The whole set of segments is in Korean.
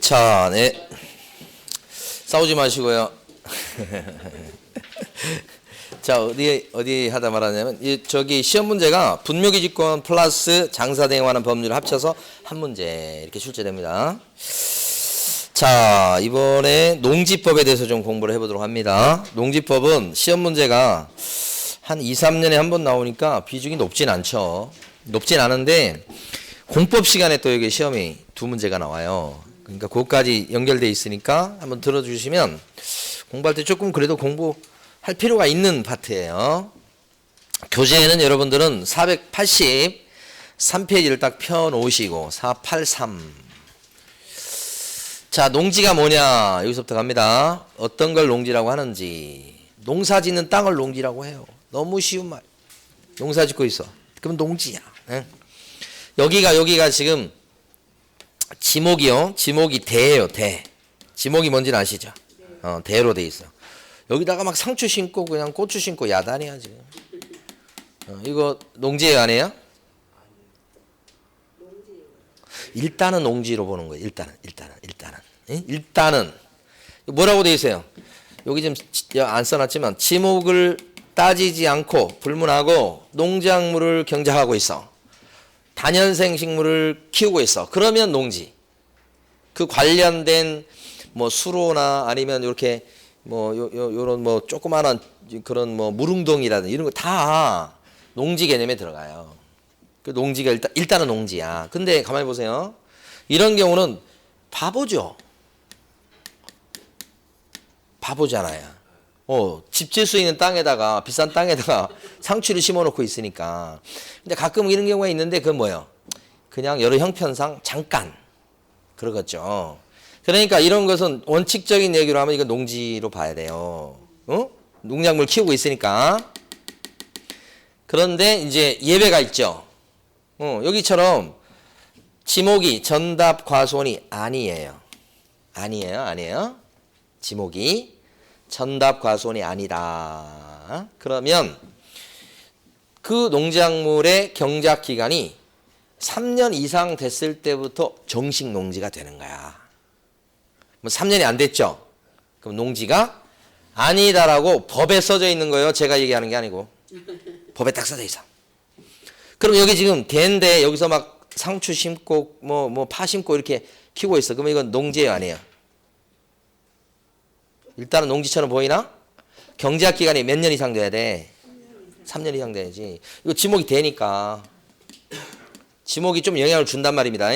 자, 네. 싸우지 마시고요. 자, 어디 하다 말하냐면, 저기 시험 문제가 분묘기지권 플러스 장사대행하는 법률을 합쳐서 한 문제 이렇게 출제됩니다. 자, 이번에 농지법에 대해서 좀 공부를 해보도록 합니다. 농지법은 시험 문제가 한 2, 3년에 한 번 나오니까 비중이 높진 않죠. 높진 않은데 공법 시간에 또 여기 시험이 두 문제가 나와요. 그러니까 그것까지 연결돼 있으니까 한번 들어주시면 공부할 때 조금 그래도 공부할 필요가 있는 파트예요. 교재에는 여러분들은 483페이지를 딱 펴놓으시고 483. 자, 농지가 뭐냐 여기서부터 갑니다. 어떤 걸 농지라고 하는지. 농사 짓는 땅을 농지라고 해요. 너무 쉬운 말. 농사 짓고 있어. 그럼 농지야. 네? 여기가 지금 지목이요. 지목이 대예요. 대. 지목이 뭔지는 아시죠? 대로 돼 있어. 여기다가 막 상추 심고 그냥 고추 심고 야단이야 지금. 이거 농지예요, 아니에요? 일단은 농지로 보는 거예요. 일단은. 예? 일단은 뭐라고 돼 있어요? 여기 지금 안 써놨지만 지목을 따지지 않고 불문하고 농작물을 경작하고 있어. 다년생 식물을 키우고 있어. 그러면 농지. 그 관련된 뭐 수로나 아니면 이렇게 뭐 요런 뭐 조그마한 그런 뭐 무릉동이라든지 이런 거 다 농지 개념에 들어가요. 그 농지가 일단은 농지야. 근데 가만히 보세요. 이런 경우는 바보죠. 바보잖아요. 집 질 수 있는 땅에다가 비싼 땅에다가 상추를 심어놓고 있으니까. 근데 가끔 이런 경우가 있는데 그건 뭐예요? 그냥 여러 형편상 잠깐 그러겠죠. 그러니까 이런 것은 원칙적인 얘기로 하면 이거 농지로 봐야 돼요. 농작물 키우고 있으니까. 그런데 이제 예외가 있죠. 여기처럼 지목이 전답 과수원이 아니에요. 아니에요. 지목이 전답 과수원이 아니다. 그러면 그 농작물의 경작 기간이 3년 이상 됐을 때부터 정식 농지가 되는 거야. 뭐 3년이 안 됐죠? 그럼 농지가 아니다라고 법에 써져 있는 거예요. 제가 얘기하는 게 아니고. 법에 딱 써져 있어. 그럼 여기 지금 대인데 여기서 막 상추 심고 뭐 파 심고 이렇게 키우고 있어. 그러면 이건 농지예요, 아니에요? 일단은 농지처럼 보이나? 경제학 기간이 몇 년 이상 돼야 돼? 3년 이상 돼야지. 이거 지목이 되니까. 지목이 좀 영향을 준단 말입니다.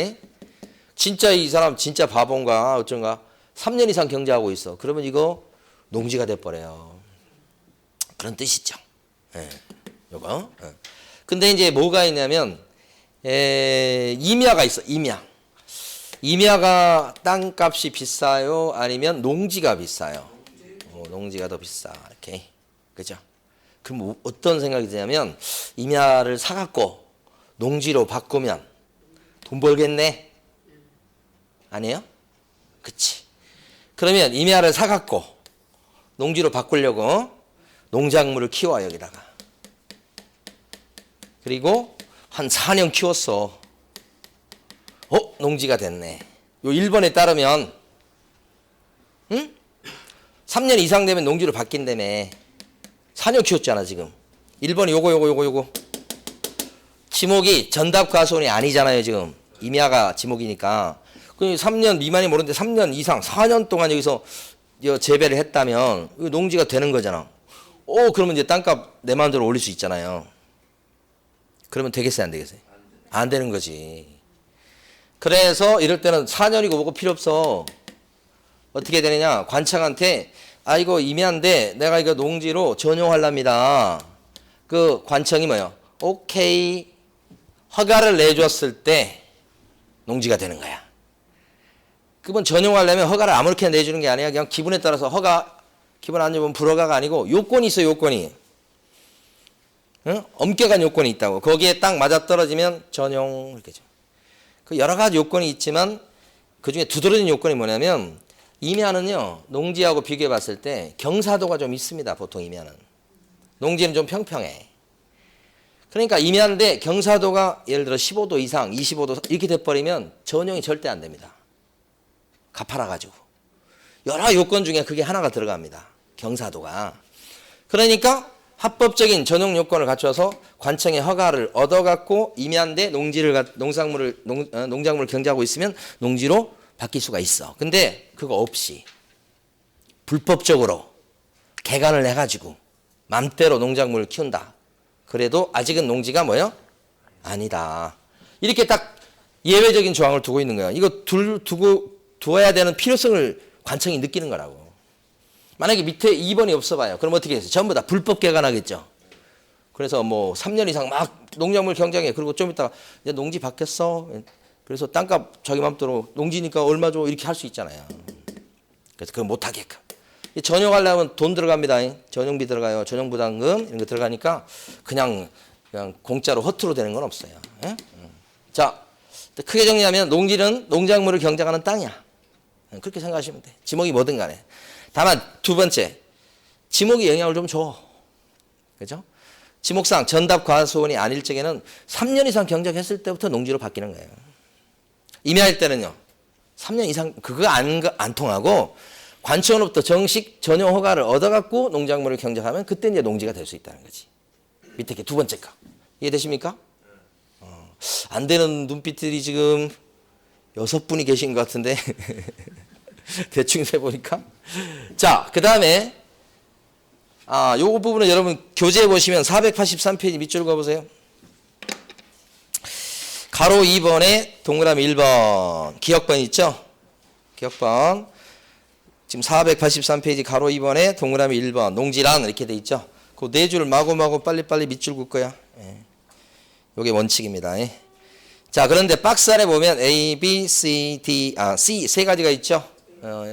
진짜 이 사람 진짜 바본가 어쩐가 3년 이상 경제하고 있어. 그러면 이거 농지가 돼버려요. 그런 뜻이죠. 요거. 근데 이제 뭐가 있냐면 임야가 있어. 임야가 땅값이 비싸요? 아니면 농지가 비싸요? 농지가 더 비싸. 이렇게. 그죠? 그럼 어떤 생각이 드냐면 임야를 사갖고 농지로 바꾸면 돈 벌겠네? 아니에요? 그치. 그러면 임야를 사갖고 농지로 바꾸려고 농작물을 키워 여기다가. 그리고 한 4년 키웠어. 농지가 됐네. 요 1번에 따르면 3년 이상 되면 농지로 바뀐다며. 4년 키웠잖아 지금. 1번이 요거. 지목이 전답 과수원이 아니잖아요 지금. 임야가 지목이니까. 그 3년 미만이 모르는데 3년 이상 4년 동안 여기서 재배를 했다면 농지가 되는 거잖아. 그러면 이제 땅값 내 마음대로 올릴 수 있잖아요. 그러면 되겠어요 안 되겠어요? 안 되는 거지. 그래서 이럴 때는 4년이고 뭐고 필요 없어. 어떻게 되느냐? 관청한테 이거 임야인데 내가 이거 농지로 전용하랍니다. 그 관청이 뭐예요? 오케이 허가를 내줬을 때 농지가 되는 거야. 그건 전용하려면 허가를 아무렇게나 내주는 게 아니야. 그냥 기분에 따라서 기분 안 좋으면 불허가가 아니고 요건이 있어. 요건이. 엄격한 요건이 있다고. 거기에 딱 맞아떨어지면 전용 이렇게죠. 그 여러 가지 요건이 있지만 그중에 두드러진 요건이 뭐냐면 임야는요 농지하고 비교해 봤을 때 경사도가 좀 있습니다. 보통 임야는. 농지는 좀 평평해. 그러니까 임야인데 경사도가 예를 들어 15도 이상 25도 이렇게 돼버리면 전용이 절대 안 됩니다. 갚아라 가지고. 여러 요건 중에 그게 하나가 들어갑니다. 경사도가. 그러니까 합법적인 전용 요건을 갖춰서 관청의 허가를 얻어갖고 임야인데 농작물을 경작하고 있으면 농지로 바뀔 수가 있어. 근데 그거 없이 불법적으로 개간을 해가지고 맘대로 농작물을 키운다. 그래도 아직은 농지가 뭐요? 아니다. 이렇게 딱 예외적인 조항을 두고 있는 거야. 이거 두어야 되는 필요성을 관청이 느끼는 거라고. 만약에 밑에 2번이 없어 봐요. 그럼 어떻게 해서 전부 다 불법 개간하겠죠. 그래서 뭐 3년 이상 막 농작물 경작해. 그리고 좀 있다가 이제 농지 바뀌었어. 그래서 땅값 자기 맘대로 농지니까 얼마 줘 이렇게 할 수 있잖아요. 그래서 그거 못 하게끔. 전용하려면 돈 들어갑니다. 전용비 들어가요. 전용부담금 이런 거 들어가니까 그냥 공짜로 허투루 되는 건 없어요. 예? 자, 크게 정리하면 농지는 농작물을 경작하는 땅이야. 그렇게 생각하시면 돼. 지목이 뭐든 간에. 다만 두 번째, 지목이 영향을 좀 줘. 그죠? 지목상 전답 과수원이 아닐 적에는 3년 이상 경작했을 때부터 농지로 바뀌는 거예요. 임야일 때는요. 3년 이상 그거 안 통하고 관청으로부터 정식 전용 허가를 얻어갖고 농작물을 경작하면 그때 이제 농지가 될 수 있다는 거지. 밑에 게 두 번째 거. 이해되십니까? 안 되는 눈빛들이 지금 6분이 계신 것 같은데 대충 세보니까. 자, 그 다음에 요 부분은 여러분 교재에 보시면 483페이지 밑줄 그어보세요. 가로 2번에 동그라미 1번 기억번 있죠? 기억번 지금 483페이지 가로 2번에 동그라미 1번 농지란 이렇게 돼 있죠? 그 네 줄 마구마구 빨리빨리 밑줄 긋 거야. 요게 원칙입니다. 자, 그런데 박스 안에 보면 A, B, C, D, C 세 가지가 있죠?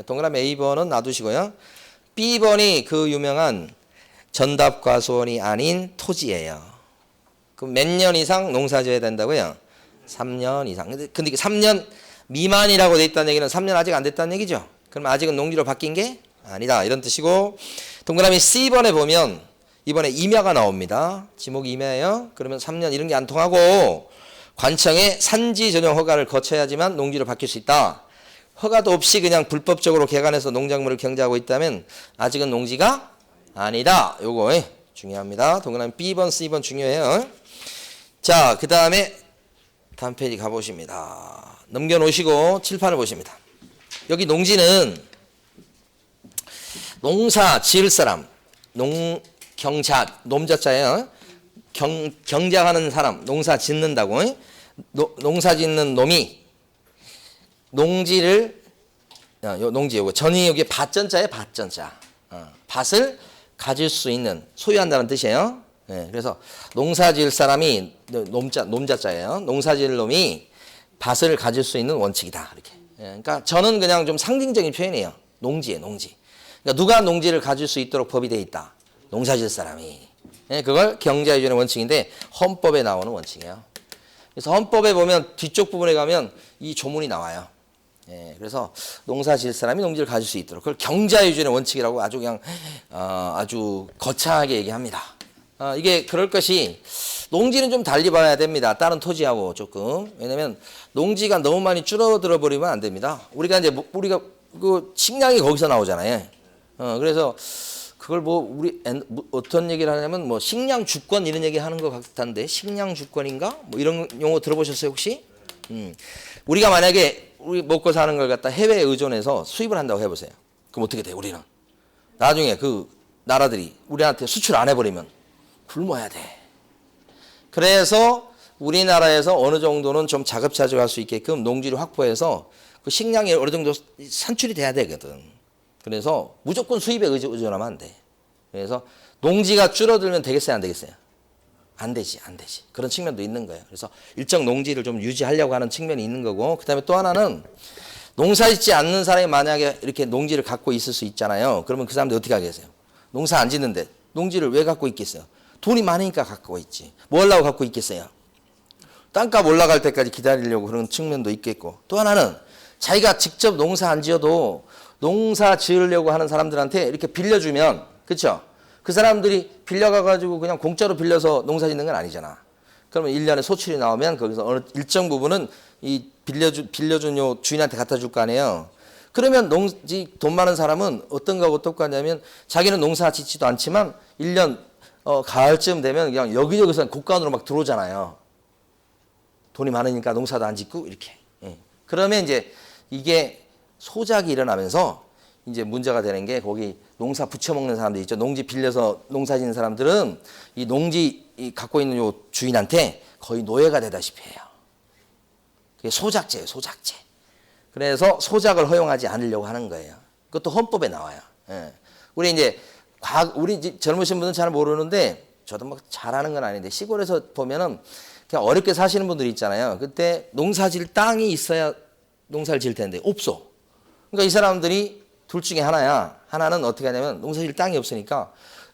동그라미 A번은 놔두시고요. B번이 그 유명한 전답과수원이 아닌 토지예요. 그럼 몇 년 이상 농사 지어야 된다고요? 3년 이상. 근데 3년 미만이라고 돼 있다는 얘기는 3년 아직 안 됐다는 얘기죠? 그럼 아직은 농지로 바뀐 게 아니다. 이런 뜻이고, 동그라미 C번에 보면 이번에 임야가 나옵니다. 지목이 임야예요. 그러면 3년 이런 게 안 통하고 관청에 산지 전용 허가를 거쳐야지만 농지로 바뀔 수 있다. 허가도 없이 그냥 불법적으로 개간해서 농작물을 경작하고 있다면 아직은 농지가 아니다. 요거 중요합니다. 동그라미 B번, C번 중요해요. 자, 그 다음에 다음 페이지 가보십니다. 넘겨놓으시고 칠판을 보십니다. 여기 농지는 농사 지을 사람, 농자자예요. 경작하는 사람, 농사 짓는다고. 농사 짓는 놈이 농지를 농지 요거 전이 여기 밭전자에 밭전자. 밭을 가질 수 있는 소유한다는 뜻이에요. 그래서 농사 지을 사람이 놈자자예요. 농사 지을 놈이 밭을 가질 수 있는 원칙이다. 이렇게. 그러니까 저는 그냥 좀 상징적인 표현이에요. 농지에 농지. 그러니까 누가 농지를 가질 수 있도록 법이 돼 있다. 농사 지을 사람이. 그걸 경자유전의 원칙인데 헌법에 나오는 원칙이에요. 그래서 헌법에 보면 뒤쪽 부분에 가면 이 조문이 나와요. 그래서 농사 지을 사람이 농지를 가질 수 있도록 그걸 경자유전의 원칙이라고 아주 그냥 아주 거창하게 얘기합니다. 이게 그럴 것이 농지는 좀 달리 봐야 됩니다. 다른 토지하고 조금. 왜냐면 농지가 너무 많이 줄어들어 버리면 안 됩니다. 우리가 그 식량이 거기서 나오잖아요. 그래서 그걸 어떤 얘기를 하냐면 식량 주권 이런 얘기 하는 것 같던데 식량 주권인가? 이런 용어 들어보셨어요 혹시? 우리가 만약에 우리 먹고 사는 걸 갖다 해외에 의존해서 수입을 한다고 해보세요. 그럼 어떻게 돼 우리는? 나중에 그 나라들이 우리한테 수출 안 해버리면 굶어야 돼. 그래서 우리나라에서 어느 정도는 좀 자급자족할 수 있게끔 농지를 확보해서 그 식량이 어느 정도 산출이 돼야 되거든. 그래서 무조건 수입에 의존하면 안 돼. 그래서 농지가 줄어들면 되겠어요, 안 되겠어요? 안 되지. 그런 측면도 있는 거예요. 그래서 일정 농지를 좀 유지하려고 하는 측면이 있는 거고, 그 다음에 또 하나는 농사 짓지 않는 사람이 만약에 이렇게 농지를 갖고 있을 수 있잖아요. 그러면 그 사람들 어떻게 하겠어요? 농사 안 짓는데 농지를 왜 갖고 있겠어요? 돈이 많으니까 갖고 있지. 뭐 하려고 갖고 있겠어요? 땅값 올라갈 때까지 기다리려고 그런 측면도 있겠고, 또 하나는 자기가 직접 농사 안 지어도 농사 지으려고 하는 사람들한테 이렇게 빌려주면, 그렇죠? 그 사람들이 빌려가가지고 그냥 공짜로 빌려서 농사 짓는 건 아니잖아. 그러면 1년에 소출이 나오면 거기서 어느 일정 부분은 이 빌려준 요 주인한테 갖다 줄 거 아니에요. 그러면 돈 많은 사람은 어떤 거하고 똑같냐면 자기는 농사 짓지도 않지만 1년 가을쯤 되면 그냥 여기저기서 곡간으로 막 들어오잖아요. 돈이 많으니까 농사도 안 짓고 이렇게. 예. 그러면 이제 이게 소작이 일어나면서 이제 문제가 되는 게 거기 농사 부쳐먹는 사람들 있죠. 농지 빌려서 농사 짓는 사람들은 이 농지 갖고 있는 요 주인한테 거의 노예가 되다시피 해요. 그게 소작죄예요, 소작죄. 그래서 소작을 허용하지 않으려고 하는 거예요. 그것도 헌법에 나와요. 예. 우리 이제 우리 젊으신 분은 잘 모르는데 저도 막 잘하는 건 아닌데 시골에서 보면은 그냥 어렵게 사시는 분들이 있잖아요. 그때 농사질 땅이 있어야 농사를 지을 텐데 없어. 그러니까 이 사람들이 둘 중에 하나야. 하나는 어떻게 하냐면 농사질 땅이 없으니까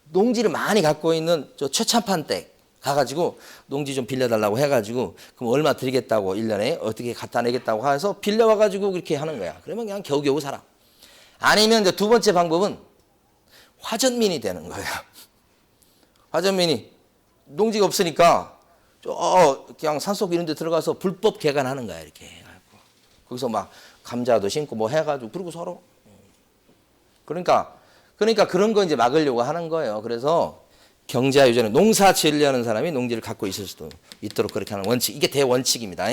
농지를 많이 갖고 있는 저 최참판 댁 가가지고 농지 좀 빌려달라고 해가지고 그럼 얼마 드리겠다고 1년에 어떻게 갖다 내겠다고 해서 빌려와가지고 그렇게 하는 거야. 그러면 그냥 겨우겨우 살아. 아니면 이제 두 번째 방법은 화전민이 되는 거예요. 화전민이 농지가 없으니까 그냥 산속 이런 데 들어가서 불법 개간하는 거야. 이렇게 해가지고 거기서 막 감자도 심고 뭐 해가지고 그러고 살아. 그러니까 그런 거 이제 막으려고 하는 거예요. 그래서 경제화 유전은 농사 지으려는 사람이 농지를 갖고 있을 수도 있도록 그렇게 하는 원칙. 이게 대원칙입니다.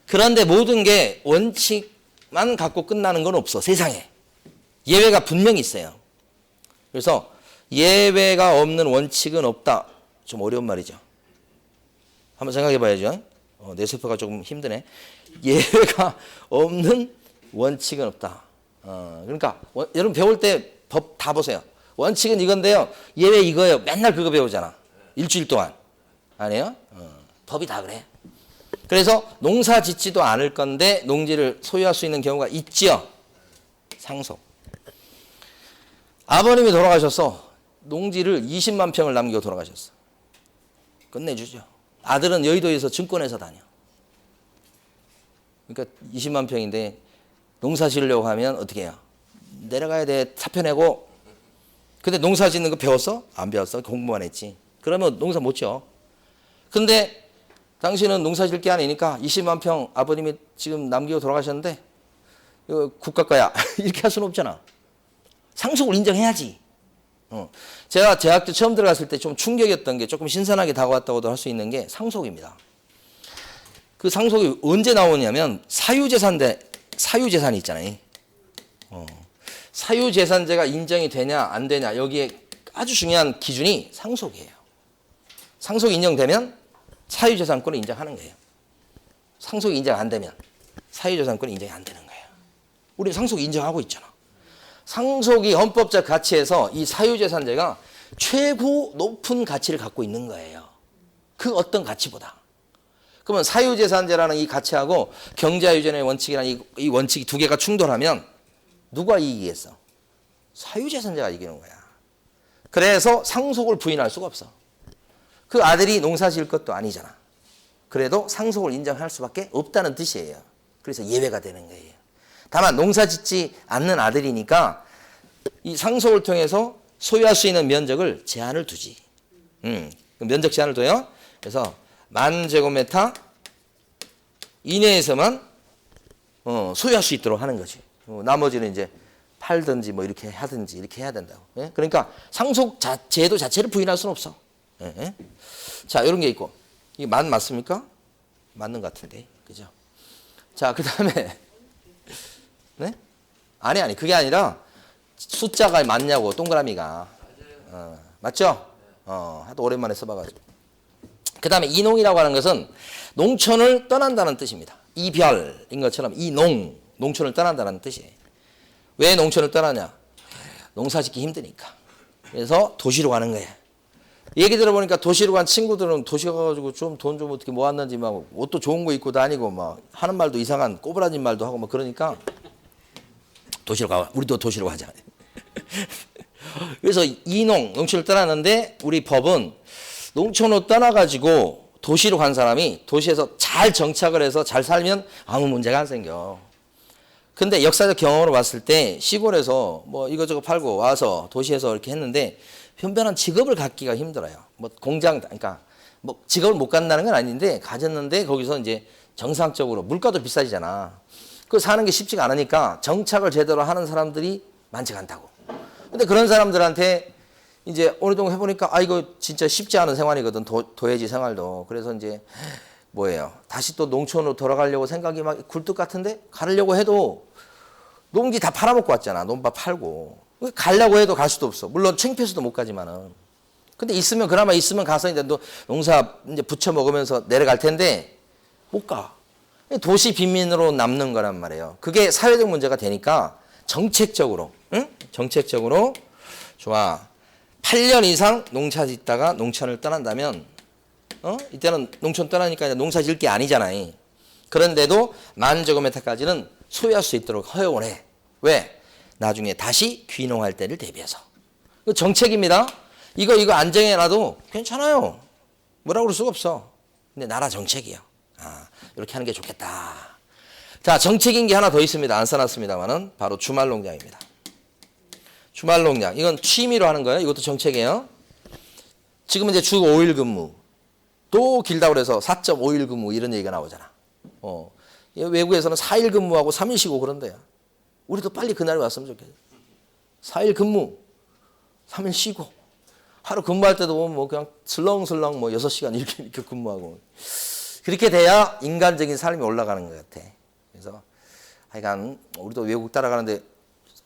그런데 모든 게 원칙만 갖고 끝나는 건 없어. 세상에. 예외가 분명히 있어요. 그래서 예외가 없는 원칙은 없다. 좀 어려운 말이죠. 한번 생각해 봐야죠. 뇌세포가 조금 힘드네. 예외가 없는 원칙은 없다. 그러니까 여러분 배울 때 법 다 보세요. 원칙은 이건데요. 예외 이거예요. 맨날 그거 배우잖아. 일주일 동안. 아니에요? 법이 다 그래. 그래서 농사 짓지도 않을 건데 농지를 소유할 수 있는 경우가 있지요. 상속. 아버님이 돌아가셨어. 농지를 20만 평을 남기고 돌아가셨어. 끝내주죠. 아들은 여의도에서 증권회사 다녀. 그러니까 20만 평인데 농사 지으려고 하면 어떻게 해요? 내려가야 돼. 사표 내고. 근데 농사 짓는 거 배웠어? 안 배웠어. 공부만 했지. 그러면 농사 못 지어. 근데 당신은 농사 질 게 아니니까 20만 평 아버님이 지금 남기고 돌아가셨는데 이거 국가 거야. 이렇게 할 수는 없잖아. 상속을 인정해야지. 제가 대학교 처음 들어갔을 때 좀 충격이었던 게 조금 신선하게 다가왔다고도 할 수 있는 게 상속입니다. 그 상속이 언제 나오냐면 사유재산이 있잖아요. 사유재산제가 인정이 되냐 안 되냐 여기에 아주 중요한 기준이 상속이에요. 상속이 인정되면 사유재산권을 인정하는 거예요. 상속이 인정 안 되면 사유재산권이 인정이 안 되는 거예요. 우리 상속이 인정하고 있잖아. 상속이 헌법적 가치에서 이 사유재산제가 최고 높은 가치를 갖고 있는 거예요. 그 어떤 가치보다. 그러면 사유재산제라는 이 가치하고 경제유전의 원칙이라는 이 원칙이 두 개가 충돌하면 누가 이기겠어? 사유재산제가 이기는 거야. 그래서 상속을 부인할 수가 없어. 그 아들이 농사 지을 것도 아니잖아. 그래도 상속을 인정할 수밖에 없다는 뜻이에요. 그래서 예외가 되는 거예요. 다만 농사 짓지 않는 아들이니까 이 상속을 통해서 소유할 수 있는 면적을 제한을 두지. 면적 제한을 둬요. 그래서 10,000제곱미터 이내에서만 소유할 수 있도록 하는 거지. 나머지는 이제 팔든지 뭐 이렇게 하든지 이렇게 해야 된다고. 예? 그러니까 상속 제도 자체를 부인할 수는 없어. 예? 자, 이런 게 있고. 이게 맞습니까? 맞는 것 같은데. 그죠? 자, 그 다음에 네? 아니 그게 아니라 숫자가 맞냐고 동그라미가 맞죠? 하도 오랜만에 써봐가지고. 그 다음에 이농이라고 하는 것은 농촌을 떠난다는 뜻입니다. 이별인 것처럼 농촌을 떠난다는 뜻이에요. 왜 농촌을 떠나냐? 농사 짓기 힘드니까. 그래서 도시로 가는 거예요. 얘기 들어보니까 도시로 간 친구들은 도시 가가지고 좀 돈 좀 어떻게 모았는지 막 옷도 좋은 거 입고 다니고 막 하는 말도 이상한 꼬부라진 말도 하고 막 그러니까 도시로 가. 우리도 도시로 가자. 그래서 농촌을 떠났는데 우리 법은 농촌으로 떠나가지고 도시로 간 사람이 도시에서 잘 정착을 해서 잘 살면 아무 문제가 안 생겨. 근데 역사적 경험으로 봤을 때 시골에서 뭐 이거저거 팔고 와서 도시에서 이렇게 했는데 변변한 직업을 갖기가 힘들어요. 뭐 공장, 그러니까 뭐 직업을 못 갖는다는 건 아닌데 가졌는데 거기서 이제 정상적으로 물가도 비싸지잖아. 그 사는 게 쉽지가 않으니까 정착을 제대로 하는 사람들이 많지가 않다고. 근데 그런 사람들한테 이제 어느 정도 해보니까 아 이거 진짜 쉽지 않은 생활이거든. 도해지 생활도. 그래서 이제 뭐예요? 다시 또 농촌으로 돌아가려고 생각이 막 굴뚝 같은데 가려고 해도 농지 다 팔아먹고 왔잖아. 논밭 팔고. 가려고 해도 갈 수도 없어. 물론 창피해서도 못 가지만은. 근데 있으면 그나마 있으면 가서 이제 또 농사 이제 부쳐 먹으면서 내려갈 텐데 못 가. 도시 빈민으로 남는 거란 말이에요. 그게 사회적 문제가 되니까 정책적으로, 응? 정책적으로 좋아. 8년 이상 농사 짓다가 농촌을 떠난다면, 이때는 농촌 떠나니까 이제 농사 짓을 게 아니잖아요. 그런데도 만제곱미터까지는 소유할 수 있도록 허용을 해. 왜? 나중에 다시 귀농할 때를 대비해서. 그 정책입니다. 이거 안 정해놔도 괜찮아요. 뭐라고 그럴 수가 없어. 근데 나라 정책이야. 아, 이렇게 하는 게 좋겠다. 자, 정책인 게 하나 더 있습니다. 안 써놨습니다만은 바로 주말 농장입니다. 주말 농장. 이건 취미로 하는 거예요. 이것도 정책이에요. 지금 이제 주 5일 근무. 또 길다고 그래서 4.5일 근무 이런 얘기가 나오잖아. 외국에서는 4일 근무하고 3일 쉬고 그런대요. 우리도 빨리 그날이 왔으면 좋겠어요. 4일 근무, 3일 쉬고. 하루 근무할 때도 보면 뭐 그냥 슬렁슬렁 뭐 6시간 이렇게 근무하고. 그렇게 돼야 인간적인 삶이 올라가는 것 같아. 그래서 하여간 우리도 외국 따라가는데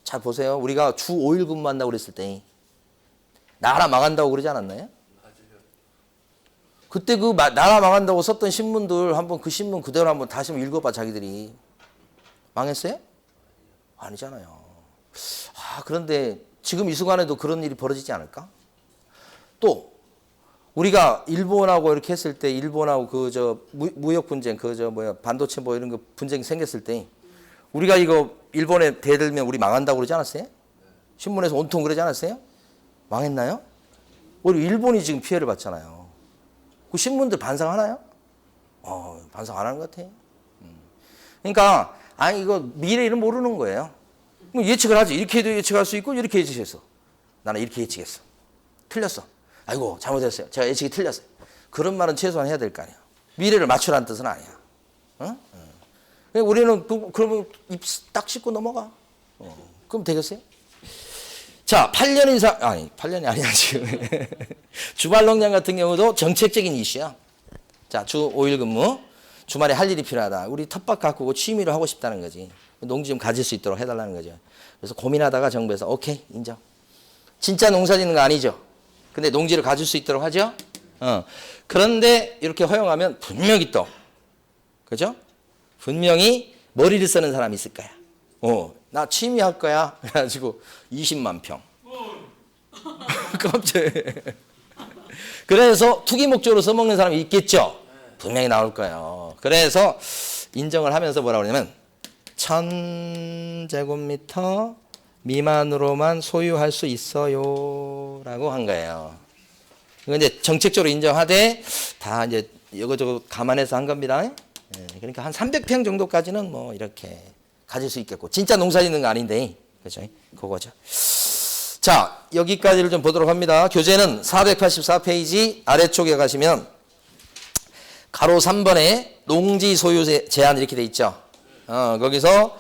잘 보세요. 우리가 주 5일 근무한다고 그랬을 때 나라 망한다고 그러지 않았나요? 그때 그 나라 망한다고 썼던 신문들 한번 그 신문 그대로 한번 다시 읽어봐 자기들이. 망했어요? 아니잖아요. 그런데 지금 이 순간에도 그런 일이 벌어지지 않을까? 또 우리가 일본하고 이렇게 했을 때 일본하고 무역 분쟁 반도체 뭐 이런 거 분쟁이 생겼을 때 우리가 이거 일본에 대들면 우리 망한다고 그러지 않았어요? 신문에서 온통 그러지 않았어요? 망했나요? 우리 일본이 지금 피해를 봤잖아요. 그 신문들 반성하나요? 반성 안 하는 것 같아요. 그러니까 이거 미래일은 모르는 거예요. 예측을 하지. 이렇게 해도 예측할 수 있고 이렇게 예측했어. 나는 이렇게 예측했어. 틀렸어. 아이고 잘못했어요. 제가 예측이 틀렸어요. 그런 말은 최소한 해야 될 거 아니야. 미래를 맞추라는 뜻은 아니야. 우리는 그러면 입 딱 씻고 넘어가. 그럼 되겠어요? 자, 8년 이상, 8년이 아니야, 지금. 주말 농장 같은 경우도 정책적인 이슈야. 자, 주 5일 근무. 주말에 할 일이 필요하다. 우리 텃밭 가꾸고 취미로 하고 싶다는 거지. 농지 좀 가질 수 있도록 해달라는 거죠. 그래서 고민하다가 정부에서 오케이, 인정. 진짜 농사 짓는 거 아니죠. 근데 농지를 가질 수 있도록 하죠. 그런데 이렇게 허용하면 분명히 또, 그죠? 분명히 머리를 쓰는 사람이 있을 거야. 나 취미 할 거야. 그래가지고 20만 평. 깜짝이야. 그래서 투기 목적으로 써먹는 사람이 있겠죠. 분명히 나올 거예요. 그래서 인정을 하면서 뭐라고 그러냐면 1000제곱미터 미만으로만 소유할 수 있어요 라고 한 거예요. 근데 정책적으로 인정하되 다 이제 이거저거 감안해서 한 겁니다. 그러니까 한 300평 정도까지는 뭐 이렇게 가질 수 있겠고 진짜 농사 짓는 거 아닌데 그죠? 그거죠. 자, 여기까지를 좀 보도록 합니다. 교재는 484페이지 아래쪽에 가시면 가로 3번에 농지 소유 제한 이렇게 돼 있죠. 거기서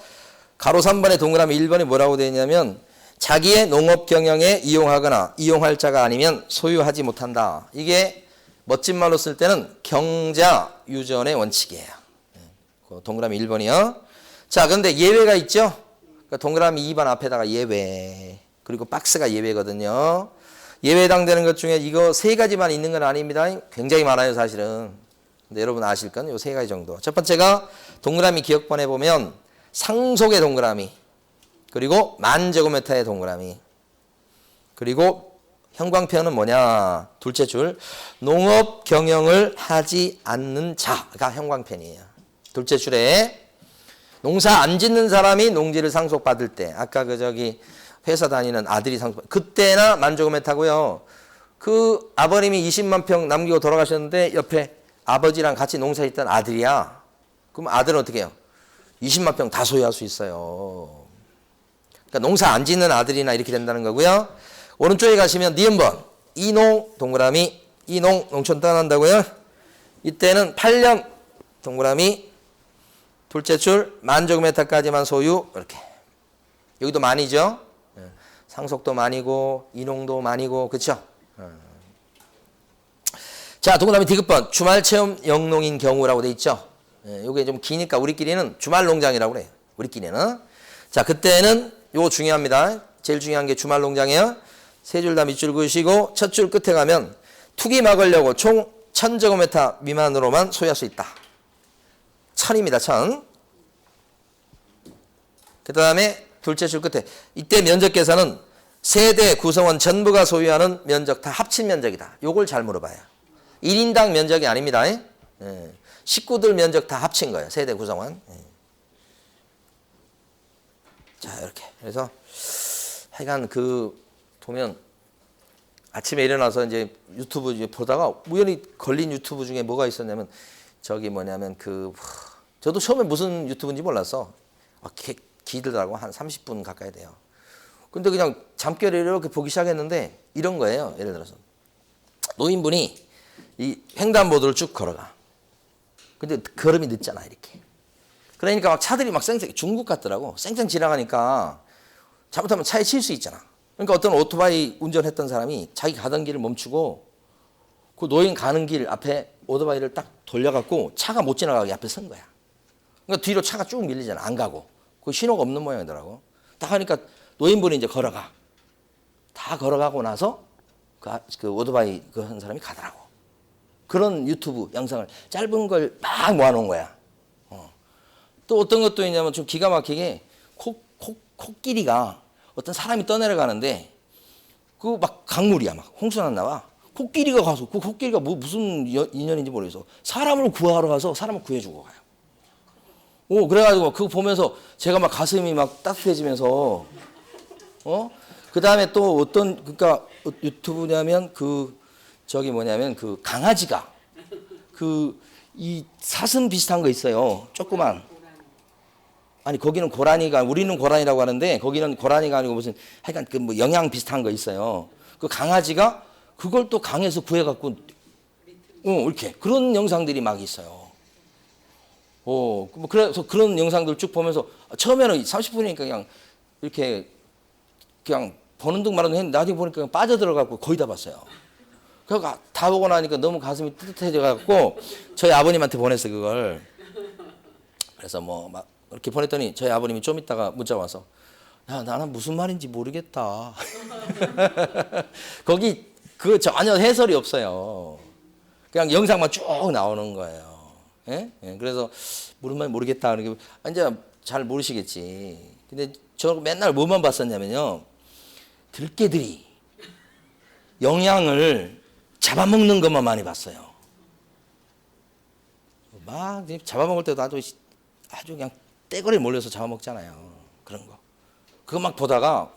가로 3번의 동그라미 1번이 뭐라고 되어 있냐면 자기의 농업 경영에 이용하거나 이용할 자가 아니면 소유하지 못한다. 이게 멋진 말로 쓸 때는 경자 유전의 원칙이에요. 동그라미 1번이요. 자, 그런데 예외가 있죠. 그러니까 동그라미 2번 앞에다가 예외. 그리고 박스가 예외거든요. 예외 해당되는 것 중에 이거 세 가지만 있는 건 아닙니다. 굉장히 많아요, 사실은. 근데 여러분 아실 건 요 세 가지 정도. 첫 번째가 동그라미 기억번에 보면 상속의 동그라미, 그리고 만제곱미터의 동그라미, 그리고 형광펜은 뭐냐? 둘째 줄 농업 경영을 하지 않는 자가 형광펜이에요. 둘째 줄에 농사 안 짓는 사람이 농지를 상속받을 때, 아까 회사 다니는 아들이 상속, 그때나 만제곱미터고요. 그 아버님이 20만 평 남기고 돌아가셨는데 옆에 아버지랑 같이 농사짓던 아들이야. 그럼 아들은 어떻게 해요? 20만 평 다 소유할 수 있어요. 그러니까 농사 안 짓는 아들이나 이렇게 된다는 거고요. 오른쪽에 가시면 니은번 이농 동그라미 이농 농촌 떠난다고요. 이때는 8년 동그라미 둘째 줄 만제곱미터까지만 소유. 이렇게. 여기도 만이죠. 상속도 만이고 인용도 만이고 그렇죠. 자, 동그라미 디귿번 주말 체험 영농인 경우라고 돼 있죠. 요게 좀 기니까 우리끼리는 주말 농장이라고 그래요. 우리끼리는. 자, 그때는 요거 중요합니다. 제일 중요한 게 주말 농장이에요. 세 줄 다 밑줄 그으시고 첫 줄 끝에 가면 투기 막으려고 총 1000제곱미터 미만으로만 소유할 수 있다. 1000입니다. 1000. 그 다음에 둘째 줄 끝에 이때 면적 계산은 세대 구성원 전부가 소유하는 면적 다 합친 면적이다. 요걸 잘 물어봐요. 1인당 면적이 아닙니다. 식구들 면적 다 합친 거예요. 세대 구성원. 자, 이렇게. 그래서 하여간 보면 아침에 일어나서 이제 유튜브 보다가 우연히 걸린 유튜브 중에 뭐가 있었냐면 저기 뭐냐면 저도 처음에 무슨 유튜브인지 몰랐어. 기들더라고. 한 30분 가까이 돼요. 근데 그냥 잠결에 이렇게 보기 시작했는데 이런 거예요. 예를 들어서 노인분이 이 횡단보도를 쭉 걸어가. 근데 걸음이 늦잖아 이렇게. 그러니까 막 차들이 막 쌩쌩 중국 같더라고. 쌩쌩 지나가니까 잘못하면 차에 칠 수 있잖아. 그러니까 어떤 오토바이 운전했던 사람이 자기 가던 길을 멈추고 그 노인 가는 길 앞에 오토바이를 딱 돌려갖고 차가 못 지나가게 앞에 선 거야. 그러니까 뒤로 차가 쭉 밀리잖아. 안 가고. 그 신호가 없는 모양이더라고. 딱 하니까 노인분이 이제 걸어가. 다 걸어가고 나서 그 오토바이 한 사람이 가더라고. 그런 유튜브 영상을 짧은 걸 막 모아놓은 거야. 또 어떤 것도 있냐면 좀 기가 막히게 코끼리가 어떤 사람이 떠내려가는데 그 막 강물이야. 막 홍수가 나와. 코끼리가 가서 그 코끼리가 무슨 인연인지 모르겠어. 사람을 구하러 가서 사람을 구해주고 가요. 그래가지고 그거 보면서 제가 막 가슴이 막 따뜻해지면서 그 다음에 또 그러니까 유튜브냐면 강아지가 이 사슴 비슷한 거 있어요. 조그만. 아니 거기는 고라니가 우리는 고라니라고 하는데 거기는 고라니가 아니고 무슨 하여간 뭐 영양 비슷한 거 있어요. 그 강아지가 그걸 또 강에서 구해갖고 이렇게 그런 영상들이 막 있어요. 그래서 그런 영상들 쭉 보면서 처음에는 30분이니까 그냥 이렇게 그냥 보는 둥 마는 둥 했는데 나중에 보니까 그냥 빠져들어가고 거의 다 봤어요. 그러니까 다 보고 나니까 너무 가슴이 뜨뜻해져갖고 저희 아버님한테 보냈어요 그걸. 그래서 뭐 막 이렇게 보냈더니 저희 아버님이 좀 있다가 문자 와서 야 나는 무슨 말인지 모르겠다. 거기 전혀 해설이 없어요. 그냥 영상만 쭉 나오는 거예요. 예? 그래서 무슨 말인지 모르겠다. 이제 잘 모르시겠지. 근데 저 맨날 뭐만 봤었냐면요. 들깨들이 영양을 잡아먹는 것만 많이 봤어요. 막 잡아먹을 때도 아주 그냥 떼거리 몰려서 잡아먹잖아요. 그런 거. 그거 막 보다가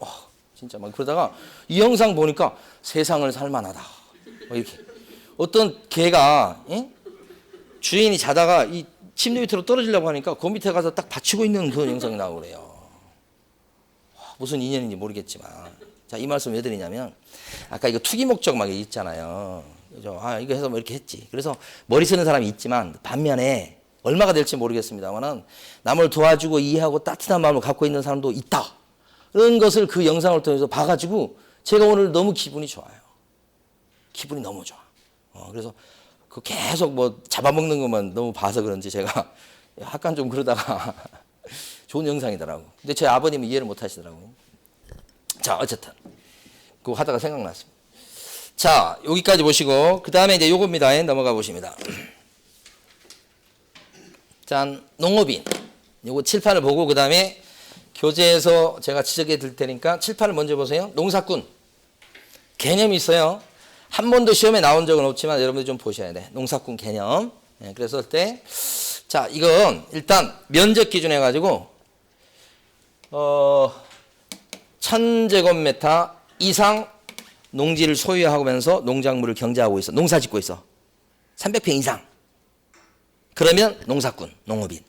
진짜 막 그러다가 이 영상 보니까 세상을 살만하다. 이렇게 어떤 개가 주인이 자다가 이 침대 밑으로 떨어지려고 하니까 그 밑에 가서 딱 받치고 있는 그런 영상이 나오고 그래요. 무슨 인연인지 모르겠지만 자, 이 말씀 왜 드리냐면 아까 이거 투기 목적 막 있잖아요. 그죠? 이거 해서 뭐 이렇게 했지. 그래서 머리 쓰는 사람이 있지만 반면에 얼마가 될지 모르겠습니다만은 남을 도와주고 이해하고 따뜻한 마음을 갖고 있는 사람도 있다. 그런 것을 그 영상을 통해서 봐가지고 제가 오늘 너무 기분이 좋아요. 기분이 너무 좋아. 그래서 계속 뭐 잡아먹는 것만 너무 봐서 그런지 제가 약간 좀 그러다가 좋은 영상이더라고. 근데 제 아버님이 이해를 못 하시더라고요. 자, 어쨌든 그거 하다가 생각났습니다. 자, 여기까지 보시고 그 다음에 이제 요겁니다. 넘어가 보십니다. 자, 농업인. 요거 칠판을 보고 그 다음에 교재에서 제가 지적해 드릴 테니까 칠판을 먼저 보세요. 농사꾼. 개념이 있어요. 한 번도 시험에 나온 적은 없지만 여러분들 좀 보셔야 돼. 농사꾼 개념. 그랬을 때, 자, 이건 일단 면적 기준 해가지고, 1000제곱미터 이상 농지를 소유하면서 농작물을 경작하고 있어. 농사 짓고 있어. 300평 이상. 그러면 농사꾼, 농업인.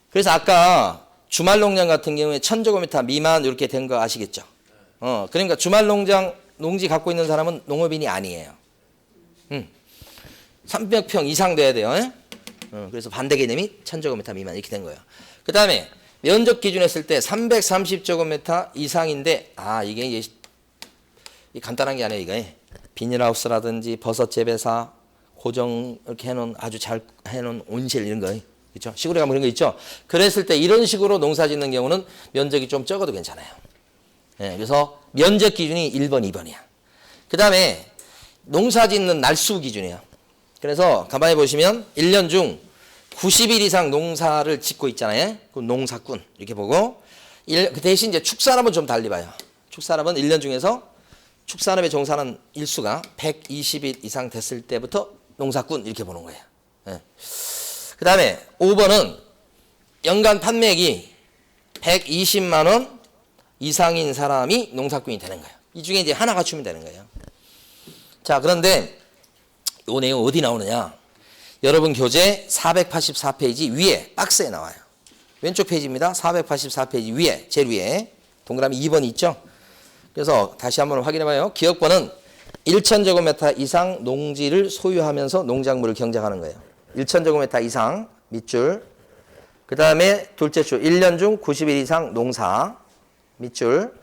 그래서 아까 주말 농장 같은 경우에 1000제곱미터 미만 이렇게 된 거 아시겠죠? 그러니까 주말 농장, 농지 갖고 있는 사람은 농업인이 아니에요. 300평 이상 돼야 돼요. 그래서 반대 개념이 1000제곱미터 미만 이렇게 된 거예요. 그 다음에 면적 기준 했을 때 330제곱미터 이상인데 이게 간단한 게 아니에요. 이거 비닐하우스라든지 버섯 재배사 고정 이렇게 해놓은 아주 잘 해놓은 온실 이런 거 그렇죠? 시골에 가면 그런 거 있죠. 그랬을 때 이런 식으로 농사 짓는 경우는 면적이 좀 적어도 괜찮아요. 그래서 면적 기준이 1번, 2번이야. 그 다음에 농사 짓는 날수 기준이에요. 그래서 가만히 보시면 1년 중 90일 이상 농사를 짓고 있잖아요. 그 농사꾼 이렇게 보고 그 대신 이제 축산업은 좀 달리 봐요. 축산업은 1년 중에서 축산업에 종사하는 일수가 120일 이상 됐을 때부터 농사꾼 이렇게 보는 거예요. 그 다음에 5번은 연간 판매액이 120만 원 이상인 사람이 농사꾼이 되는 거예요. 이 중에 이제 하나 갖추면 되는 거예요. 자, 그런데 이 내용 어디 나오느냐? 여러분 교재 484페이지 위에 박스에 나와요. 왼쪽 페이지입니다. 484페이지 위에 제일 위에 동그라미 2번이 있죠. 그래서 다시 한번 확인해 봐요. 기업권은 1000제곱미터 이상 농지를 소유하면서 농작물을 경작하는 거예요. 1000제곱미터 이상 밑줄. 그 다음에 둘째 줄 1년 중 90일 이상 농사 밑줄.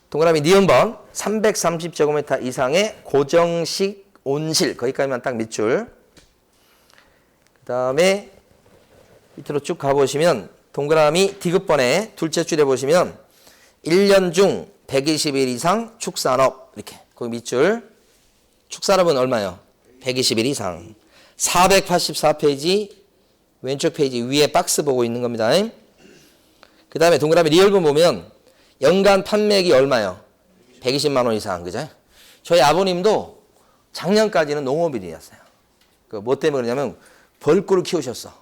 동그라미 니은번 330제곱미터 이상의 고정식 온실 거기까지만 딱 밑줄. 그 다음에 밑으로 쭉 가보시면 동그라미 디귿번에 둘째 줄에 보시면 1년 중 120일 이상 축산업 이렇게 거기 밑줄. 축산업은 얼마요? 120일 이상. 484페이지 왼쪽 페이지 위에 박스 보고 있는 겁니다. 그 다음에 동그라미 리얼본 보면 연간 판매액이 얼마요? 120만 원 이상. 그죠? 저희 아버님도 작년까지는 농업인이었어요. 그 뭐 때문에 그러냐면 벌꿀을 키우셨어.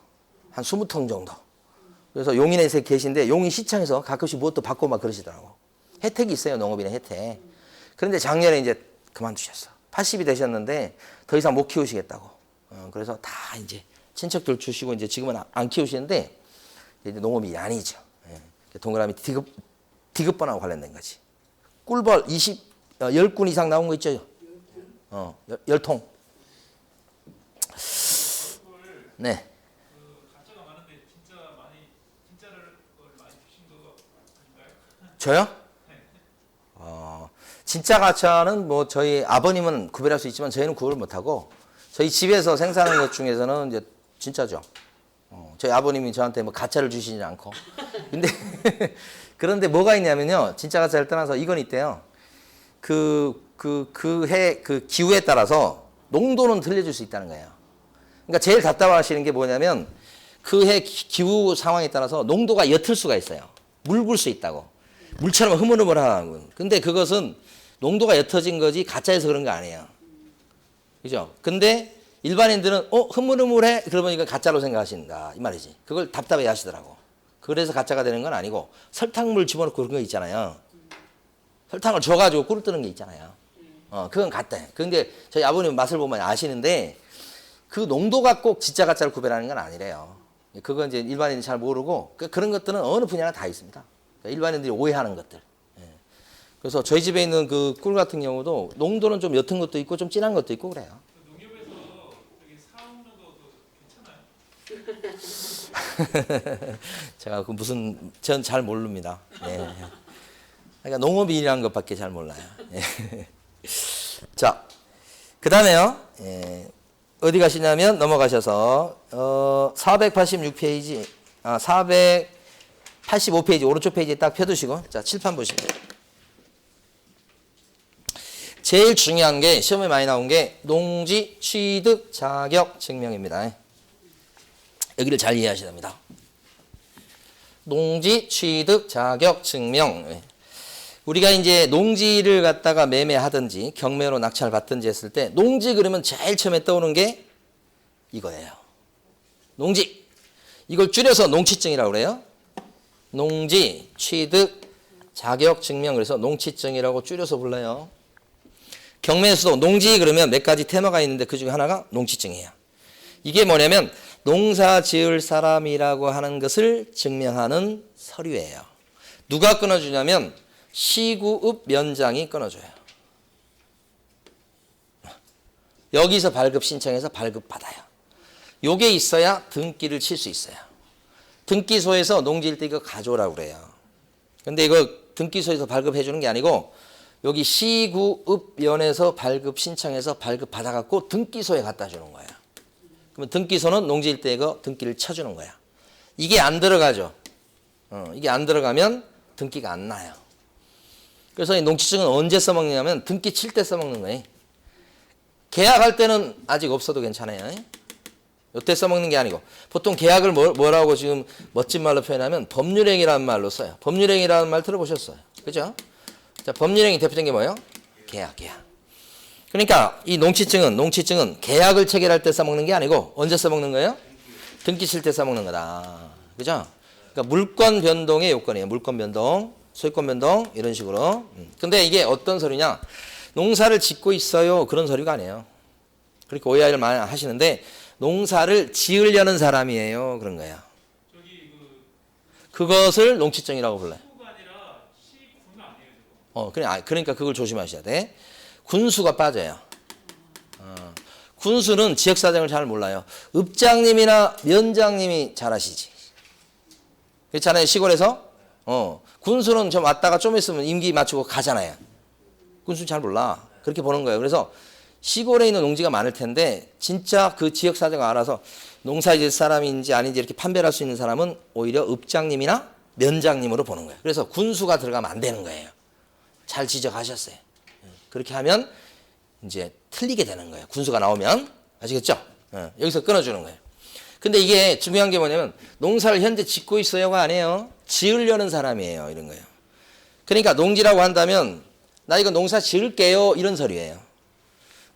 한 20통 정도. 그래서 용인에 계신데 용인 시청에서 가끔씩 무엇도 받고 막 그러시더라고. 혜택이 있어요. 농업인의 혜택. 그런데 작년에 이제 그만두셨어. 80이 되셨는데 더 이상 못 키우시겠다고. 그래서 다 이제 친척들 주시고 이제 지금은 안 키우시는데 이제 농업이 아니죠. 동그라미 디귿번하고 관련된 거지. 꿀벌 10군 이상 나온 거 있죠? 10통. 네. 가짜가 많은데 진짜를 많이 주신 거 아닌가요? 저요? 진짜 가짜는 뭐 저희 아버님은 구별할 수 있지만 저희는 구별 못하고 저희 집에서 생산하는 것 중에서는 이제 진짜죠. 저희 아버님이 저한테 뭐 가짜를 주시지 않고. 근데 그런데 뭐가 있냐면요. 진짜 가짜를 떠나서 이건 있대요. 그 기후에 따라서 농도는 틀려질 수 있다는 거예요. 그러니까 제일 답답하시는 게 뭐냐면 그 해 기후 상황에 따라서 농도가 옅을 수가 있어요. 묽을 수 있다고. 물처럼 흐물흐물하고. 근데 그것은 농도가 옅어진 거지 가짜여서 그런 거 아니에요. 그죠? 근데 일반인들은 흐물흐물해 그러면 이건 가짜로 생각하신다 이 말이지. 그걸 답답해 하시더라고. 그래서 가짜가 되는 건 아니고 설탕물 집어넣고 그런 거 있잖아요. 설탕을 줘가지고 꿀을 뜨는 게 있잖아요. 그건 가짜예요. 그런데 저희 아버님 맛을 보면 아시는데 그 농도가 꼭 진짜 가짜를 구별하는 건 아니래요. 그건 이제 일반인이 잘 모르고 그런 것들은 어느 분야나 다 있습니다. 일반인들이 오해하는 것들. 그래서 저희 집에 있는 그 꿀 같은 경우도 농도는 좀 옅은 것도 있고 좀 진한 것도 있고 그래요. 농협에서 여기 사오는 거 괜찮아요? 제가 그 무슨 전 잘 모릅니다. 네. 그러니까 농업인이라는 것밖에 잘 몰라요. 자, 그 다음에요. 어디 가시냐면 넘어가셔서 486페이지, 485페이지 오른쪽 페이지에 딱 펴두시고 자 칠판 보시면 제일 중요한 게 시험에 많이 나온 게 농지 취득 자격 증명입니다. 여기를 잘 이해하셔야 됩니다. 농지 취득 자격 증명. 우리가 이제 농지를 갖다가 매매하든지 경매로 낙찰 받든지 했을 때 농지 그러면 제일 처음에 떠오르는 게 이거예요. 농지. 이걸 줄여서 농취증이라고 그래요. 농지 취득 자격 증명 그래서 농취증이라고 줄여서 불러요. 경매에서도 농지 그러면 몇 가지 테마가 있는데 그중에 하나가 농취증이에요. 이게 뭐냐면 농사 지을 사람이라고 하는 것을 증명하는 서류예요. 누가 끊어주냐면 시구읍 면장이 끊어줘요. 여기서 발급 신청해서 발급 받아요. 요게 있어야 등기를 칠 수 있어요. 등기소에서 농지일대 이거 가져오라고 그래요. 근데 이거 등기소에서 발급해 주는 게 아니고 여기 시구읍면에서 발급 신청해서 발급 받아갖고 등기소에 갖다 주는 거예요. 그러면 등기소는 농지일대 이거 등기를 쳐주는 거야. 이게 안 들어가죠. 이게 안 들어가면 등기가 안 나요. 그래서 이 농지증은 언제 써먹느냐면 등기 칠 때 써먹는 거예요. 계약할 때는 아직 없어도 괜찮아요. 이때 써먹는 게 아니고 보통 계약을 뭐라고 지금 멋진 말로 표현하면 법률행위라는 말로 써요. 법률행위라는 말 들어보셨어요. 그죠? 자, 법률행위 대표적인 게 뭐예요? 계약. 그러니까 이 농지증은 계약을 체결할 때 써먹는 게 아니고 언제 써먹는 거예요? 등기 칠 때 써먹는 거다. 그죠? 그러니까 물권 변동의 요건이에요. 물권 변동, 소유권 변동 이런 식으로. 근데 이게 어떤 서류냐? 농사를 짓고 있어요. 그런 서류가 아니에요. 그렇게 오해를 많이 하시는데 농사를 지으려는 사람이에요. 그런 거야. 저기 그것을 농지증이라고 불러요. 시구가 아니라 시군 아니에요, 저거? 그러니까 그걸 조심하셔야 돼. 군수가 빠져요. 군수는 지역사정을 잘 몰라요. 읍장님이나 면장님이 잘 아시지. 그렇잖아요. 시골에서. 군수는 좀 왔다가 좀 있으면 임기 맞추고 가잖아요. 군수는 잘 몰라. 그렇게 보는 거예요. 그래서 시골에 있는 농지가 많을 텐데 진짜 그 지역사정을 알아서 농사 지을 사람인지 아닌지 이렇게 판별할 수 있는 사람은 오히려 읍장님이나 면장님으로 보는 거예요. 그래서 군수가 들어가면 안 되는 거예요. 잘 지적하셨어요. 그렇게 하면 이제 틀리게 되는 거예요. 군수가 나오면. 아시겠죠? 여기서 끊어주는 거예요. 근데 이게 중요한 게 뭐냐면 농사를 현재 짓고 있어요가 아니에요. 지으려는 사람이에요. 이런 거예요. 그러니까 농지라고 한다면 나 이거 농사 지을게요. 이런 서류예요.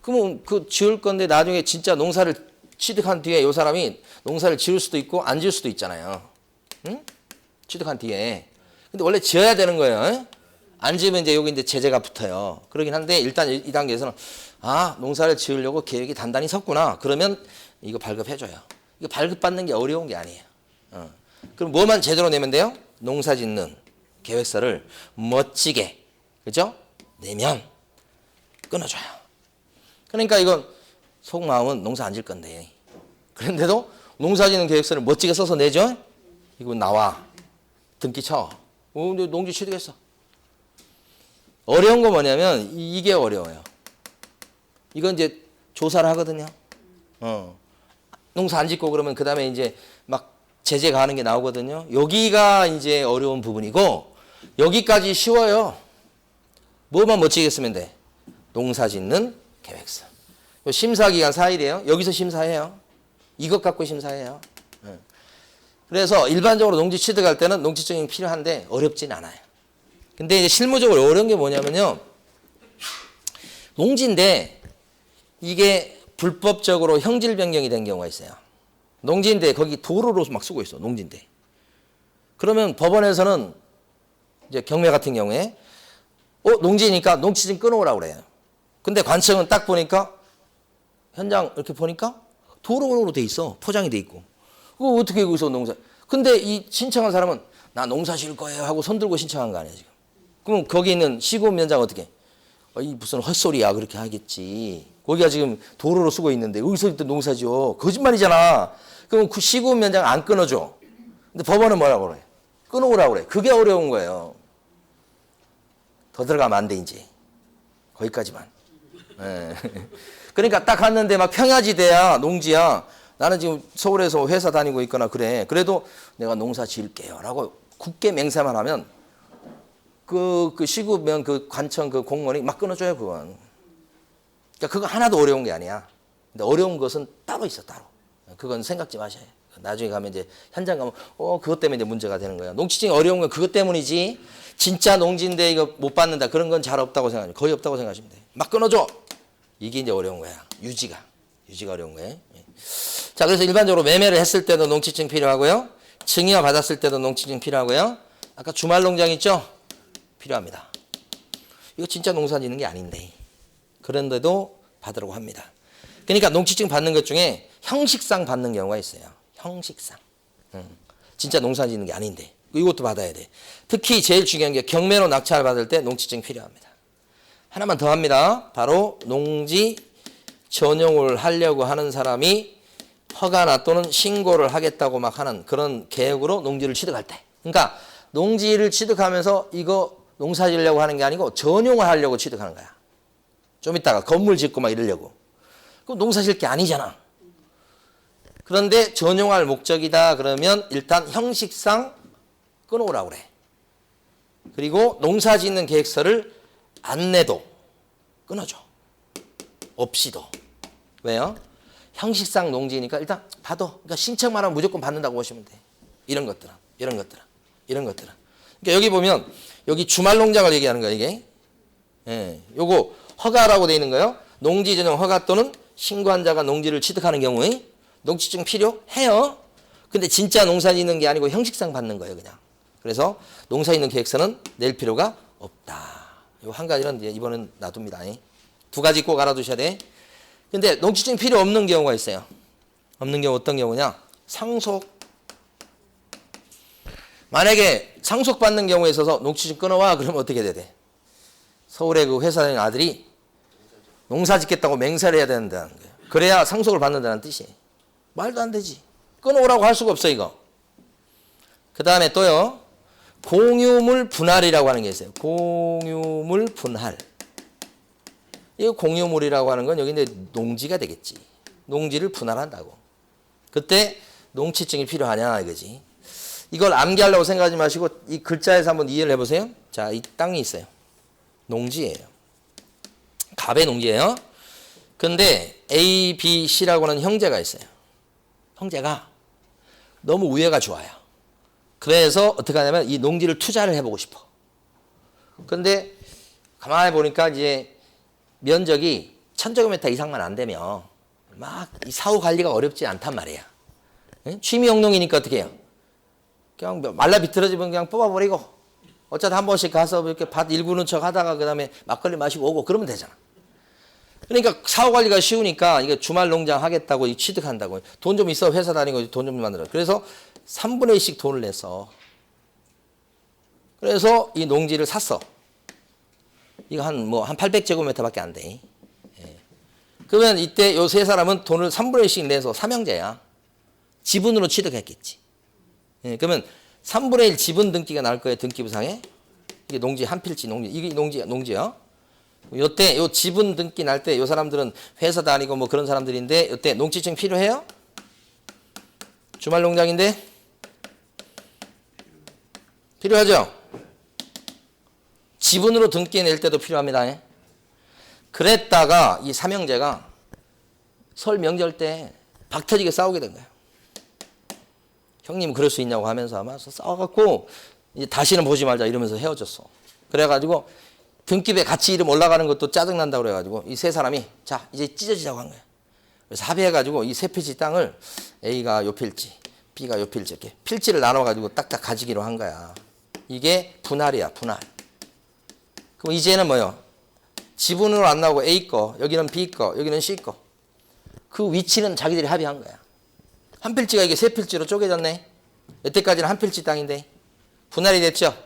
그러면 그 지을 건데 나중에 진짜 농사를 취득한 뒤에 이 사람이 농사를 지을 수도 있고 안 지을 수도 있잖아요. 응? 취득한 뒤에. 근데 원래 지어야 되는 거예요. 안 지으면 이제 여기 이제 제재가 붙어요. 그러긴 한데 일단 이 단계에서는 농사를 지으려고 계획이 단단히 섰구나. 그러면 이거 발급해줘요. 이거 발급받는 게 어려운 게 아니에요. 그럼 뭐만 제대로 내면 돼요? 농사 짓는 계획서를 멋지게, 그죠? 내면 끊어줘요. 그러니까 이건 속마음은 농사 안 질 건데. 그런데도 농사 짓는 계획서를 멋지게 써서 내죠? 이거 나와. 등기 쳐. 농지 취득했어. 어려운 거 뭐냐면 이게 어려워요. 이건 이제 조사를 하거든요. 농사 안 짓고 그러면 그 다음에 이제 막 제재 가는 게 나오거든요. 여기가 이제 어려운 부분이고 여기까지 쉬워요. 뭐만 멋지게 쓰면 돼? 농사 짓는 계획서. 심사기간 4일이에요. 여기서 심사해요. 이것 갖고 심사해요. 그래서 일반적으로 농지 취득할 때는 농지증이 필요한데 어렵진 않아요. 근데 이제 실무적으로 어려운 게 뭐냐면요. 농지인데 이게 불법적으로 형질 변경이 된 경우가 있어요. 농지인데 거기 도로로 막 쓰고 있어. 농지인데. 그러면 법원에서는 이제 경매 같은 경우에 농지니까 농지증 끊어오라고 그래요. 근데 관청은 딱 보니까 현장 이렇게 보니까 도로로 돼 있어. 포장이 돼 있고. 그거 어떻게 거기서 농사. 근데 이 신청한 사람은 나 농사 지을 거예요 하고 손 들고 신청한 거 아니야 지금. 그럼 거기 있는 시군면장 어떻게? 이 무슨 헛소리야 그렇게 하겠지. 거기가 지금 도로로 쓰고 있는데 여기서 또 농사 지어. 거짓말이잖아. 그럼 그 시군면장 안 끊어줘. 근데 법원은 뭐라고 그래? 끊어오라고 그래. 그게 어려운 거예요. 더 들어가면 안 돼 이제. 거기까지만. 네. 그러니까 딱 갔는데 막 평야지대야 농지야. 나는 지금 서울에서 회사 다니고 있거나 그래. 그래도 내가 농사 지을게요. 라고 굳게 맹세만 하면 그 시구면 그 관청 그 공무원이 막 끊어줘요, 그건. 그러니까 그거 하나도 어려운 게 아니야. 근데 어려운 것은 따로 있어, 따로. 그건 생각지 마셔요. 나중에 가면 이제 현장 가면 그것 때문에 이제 문제가 되는 거야. 농지증이 어려운 건 그것 때문이지. 진짜 농지인데 이거 못 받는다. 그런 건 잘 없다고 생각해요. 거의 없다고 생각하시면 돼. 막 끊어줘. 이게 이제 어려운 거야. 유지가 어려운 거예요. 자, 그래서 일반적으로 매매를 했을 때도 농지증 필요하고요. 증여 받았을 때도 농지증 필요하고요. 아까 주말 농장 있죠? 필요합니다. 이거 진짜 농사 짓는 게 아닌데. 그런데도 받으라고 합니다. 그러니까 농지증 받는 것 중에 형식상 받는 경우가 있어요. 형식상. 진짜 농사 짓는 게 아닌데. 이것도 받아야 돼. 특히 제일 중요한 게 경매로 낙찰 받을 때 농지증 필요합니다. 하나만 더 합니다. 바로 농지 전용을 하려고 하는 사람이 허가나 또는 신고를 하겠다고 막 하는 그런 계획으로 농지를 취득할 때. 그러니까 농지를 취득하면서 이거 농사 지으려고 하는 게 아니고 전용을 하려고 취득하는 거야. 좀 이따가 건물 짓고 막 이러려고. 그럼 농사 지을 게 아니잖아. 그런데 전용할 목적이다 그러면 일단 형식상 끊어오라고 그래. 그리고 농사 짓는 계획서를 안 내도 끊어줘. 없이도. 왜요? 형식상 농지니까 일단 받아. 그러니까 신청만 하면 무조건 받는다고 보시면 돼. 이런 것들은. 그러니까 여기 보면 여기 주말 농장을 얘기하는 거야 이게. 예, 요거 허가라고 돼 있는 거예요. 농지 전용 허가 또는 신고한 자가 농지를 취득하는 경우에 농지증 필요해요. 근데 진짜 농사 짓는 게 아니고 형식상 받는 거예요 그냥. 그래서 농사 짓는 계획서는 낼 필요가 없다. 요 한 가지는 이번엔 놔둡니다. 두 가지 꼭 알아두셔야 돼. 근데 농지증 필요 없는 경우가 있어요. 없는 경우 어떤 경우냐? 상속. 만약에 상속받는 경우에 있어서 농지증 끊어와 그러면 어떻게 돼야 돼? 서울의 그 회사 다니는 아들이 농사 짓겠다고 맹세를 해야 된다는 거예요. 그래야 상속을 받는다는 뜻이에요. 말도 안 되지. 끊어오라고 할 수가 없어 이거. 그 다음에 또요. 공유물 분할이라고 하는 게 있어요. 공유물 분할. 이 공유물이라고 하는 건 여기 이제 농지가 되겠지. 농지를 분할한다고. 그때 농지증이 필요하냐 이거지. 이걸 암기하려고 생각하지 마시고 이 글자에서 한번 이해를 해보세요. 자, 이 땅이 있어요. 농지예요. 갑의 농지예요. 근데 A, B, C라고 하는 형제가 있어요. 형제가 너무 우애가 좋아요. 그래서 어떻게 하냐면 이 농지를 투자를 해보고 싶어. 근데 가만히 보니까 이제 면적이 1000제곱미터 이상만 안 되면 막 이 사후 관리가 어렵지 않단 말이야. 취미 영농이니까 어떻게 해요? 그냥 말라 비틀어지면 그냥 뽑아버리고 어차피 한 번씩 가서 이렇게 밭 일구는 척 하다가 그 다음에 막걸리 마시고 오고 그러면 되잖아. 그러니까 사후 관리가 쉬우니까 이게 주말 농장 하겠다고 취득한다고 돈 좀 있어 회사 다니고 돈 좀 만들어. 그래서 3분의 1씩 돈을 냈어. 그래서 이 농지를 샀어. 이거 한 800제곱미터밖에 안 돼. 예. 그러면 이때 요 세 사람은 돈을 3분의 1씩 내서 삼형제야. 지분으로 취득했겠지. 예. 그러면 3분의 1 지분 등기가 나올 거예요. 등기부상에. 이게 농지 한 필지 농지. 이게 농지야. 요때 요 지분 등기 날 때 요 사람들은 회사 다니고 뭐 그런 사람들인데 요때 농지증 필요해요? 주말 농장인데 필요하죠? 지분으로 등기 낼 때도 필요합니다. 그랬다가 이 삼형제가 설 명절 때 박터지게 싸우게 된 거예요. 형님 그럴 수 있냐고 하면서 아마 싸워갖고 이제 다시는 보지 말자 이러면서 헤어졌어. 그래가지고 등기부에 같이 이름 올라가는 것도 짜증난다고 그래가지고 이 세 사람이 자 이제 찢어지자고 한 거야. 그래서 합의해가지고 이 세 필지 땅을 A가 요 필지, B가 요 필지 이렇게 필지를 나눠가지고 딱딱 가지기로 한 거야. 이게 분할이야 분할. 그럼 이제는 뭐요? 지분으로 안 나오고 A 거, 여기는 B 거, 여기는 C 거. 그 위치는 자기들이 합의한 거야. 한 필지가 이게 세 필지로 쪼개졌네. 여태까지는 한 필지 땅인데 분할이 됐죠.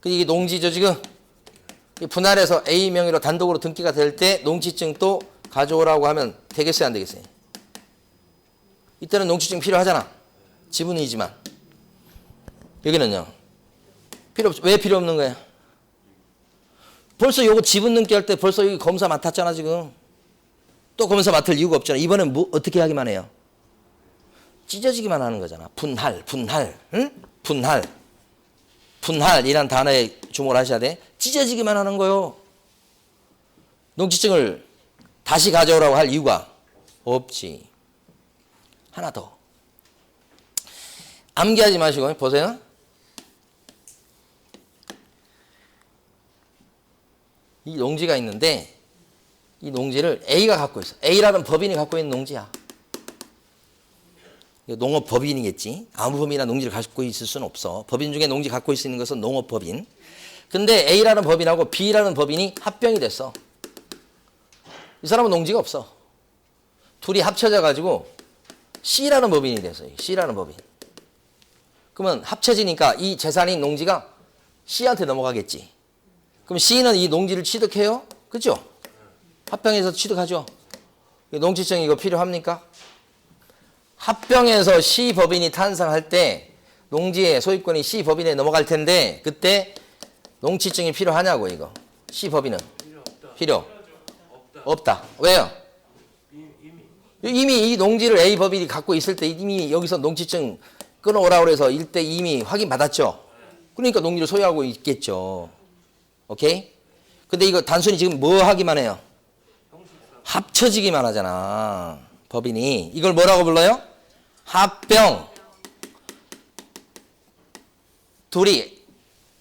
이게 농지죠 지금. 분할해서 A 명의로 단독으로 등기가 될 때 농지증 또 가져오라고 하면 되겠어요 안 되겠어요? 이때는 농지증 필요하잖아. 지분이지만 여기는요. 왜 필요 없는 거야? 벌써 요거 지분 등기 할 때 벌써 여기 검사 맡았잖아 지금. 또 검사 맡을 이유가 없잖아. 이번엔 뭐 어떻게 하기만 해요? 찢어지기만 하는 거잖아. 분할, 응? 분할이란 단어에 주목을 하셔야 돼. 찢어지기만 하는 거요. 농지증을 다시 가져오라고 할 이유가 없지. 하나 더. 암기하지 마시고 보세요. 이 농지가 있는데 이 농지를 A가 갖고 있어. A라는 법인이 갖고 있는 농지야. 농업법인이겠지. 아무 법인이나 농지를 갖고 있을 수는 없어. 법인 중에 농지 갖고 있는 것은 농업법인. 근데 A라는 법인하고 B라는 법인이 합병이 됐어. 이 사람은 농지가 없어. 둘이 합쳐져 가지고 C라는 법인이 됐어요. C라는 법인. 그러면 합쳐지니까 이 재산인 농지가 C한테 넘어가겠지. 그럼 C는 이 농지를 취득해요? 그죠? 합병해서 취득하죠. 농지증 이거 필요합니까? 합병해서 시법인이 탄생할 때 농지의 소유권이 시법인에 넘어갈 텐데 그때 농지증이 필요하냐고 이거. 시법인은 필요 없다. 왜요? 이미 이 농지를 A 법인이 갖고 있을 때 이미 여기서 농지증 끊어오라고 그래서 일대 이미 확인받았죠. 그러니까 농지를 소유하고 있겠죠. 오케이? 근데 이거 단순히 지금 뭐 하기만 해요? 합쳐지기만 하잖아. 법인이. 이걸 뭐라고 불러요? 합병. 둘이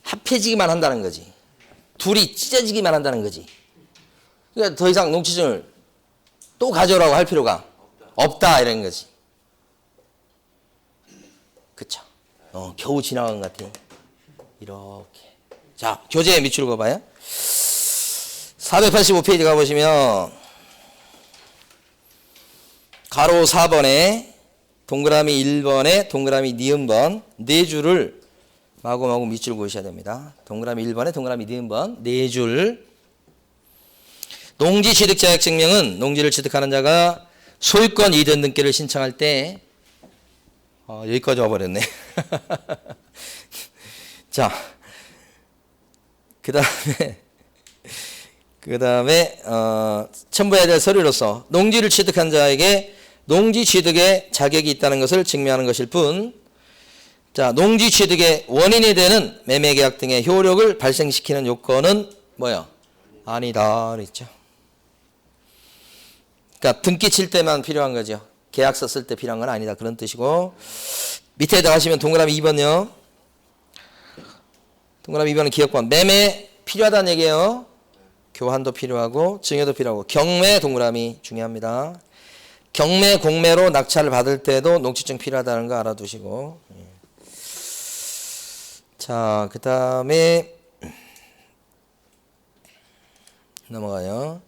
합해지기만 한다는 거지. 둘이 찢어지기만 한다는 거지. 그러니까 더 이상 농지증을 또 가져오라고 할 필요가 없다 이런 거지. 그쵸? 겨우 지나간 것 같아. 이렇게. 자, 교재 밑줄 그어봐요. 485페이지 가보시면 가로 4번에 동그라미 1번에 동그라미 니은번 네 줄을 마구마구 밑줄 그으셔야 됩니다. 동그라미 1번에 동그라미 니은번 네 줄. 농지 취득 자격 증명은 농지를 취득하는 자가 소유권 이전 등기를 신청할 때 여기까지 와버렸네. 자, 그 다음에 첨부해야 될 서류로서 농지를 취득한 자에게 농지 취득의 자격이 있다는 것을 증명하는 것일 뿐, 자, 농지 취득의 원인이 되는 매매계약 등의 효력을 발생시키는 요건은 뭐요? 아니다 그랬죠. 그러니까 등기 칠 때만 필요한 거죠. 계약서 쓸 때 필요한 건 아니다 그런 뜻이고, 밑에 들어가시면 동그라미 2번요. 동그라미 2번은 기억권. 매매 필요하다는 얘기예요. 교환도 필요하고 증여도 필요하고 경매 동그라미 중요합니다. 경매 공매로 낙찰을 받을 때도 농지증 필요하다는 거 알아두시고. 자, 그 다음에 넘어가요.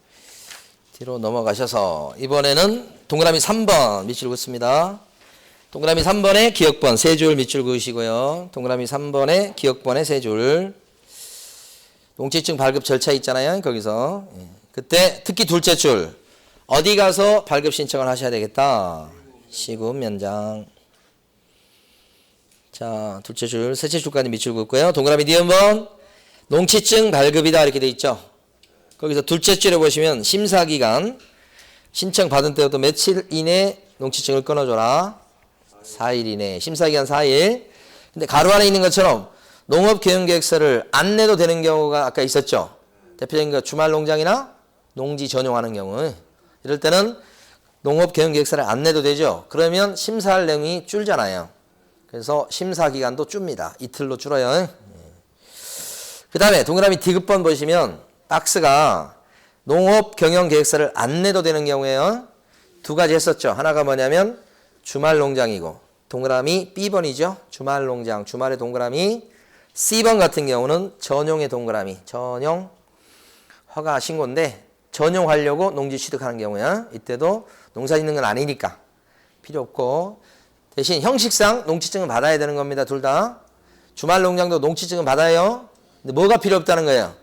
뒤로 넘어가셔서 이번에는 동그라미 3번 밑줄 긋습니다. 동그라미 3번에 기억번 3줄 밑줄 그으시고요. 동그라미 3번에 기억번에 3줄. 농지증 발급 절차 있잖아요. 거기서. 그때 특히 둘째 줄. 어디 가서 발급 신청을 하셔야 되겠다. 시급 면장. 자, 둘째 줄, 셋째 줄까지 밑줄 긋고요. 동그라미 니은번 농지증 발급이다 이렇게 돼 있죠. 거기서 둘째 줄에 보시면 심사기간 신청 받은 때부터 며칠 이내 농지증을 끊어줘라. 4일 이내. 심사기간 4일. 근데 가로 안에 있는 것처럼 농업경영계획서를 안 내도 되는 경우가 아까 있었죠. 대표적인 거 주말 농장이나 농지 전용하는 경우. 이럴 때는 농업경영계획서를 안 내도 되죠. 그러면 심사할 내용이 줄잖아요. 그래서 심사기간도 줍니다. 이틀로 줄어요. 그 다음에 동그라미 디귿번 보시면 박스가 농업경영계획서를 안 내도 되는 경우에요. 두 가지 했었죠. 하나가 뭐냐면 주말 농장이고 동그라미 B번이죠. 주말 농장, 주말의 동그라미. C번 같은 경우는 전용의 동그라미, 전용 허가 신고인데 전용하려고 농지 취득하는 경우야. 이때도 농사 짓는 건 아니니까 필요 없고 대신 형식상 농지증은 받아야 되는 겁니다. 둘 다. 주말 농장도 농지증은 받아요. 근데 뭐가 필요 없다는 거예요?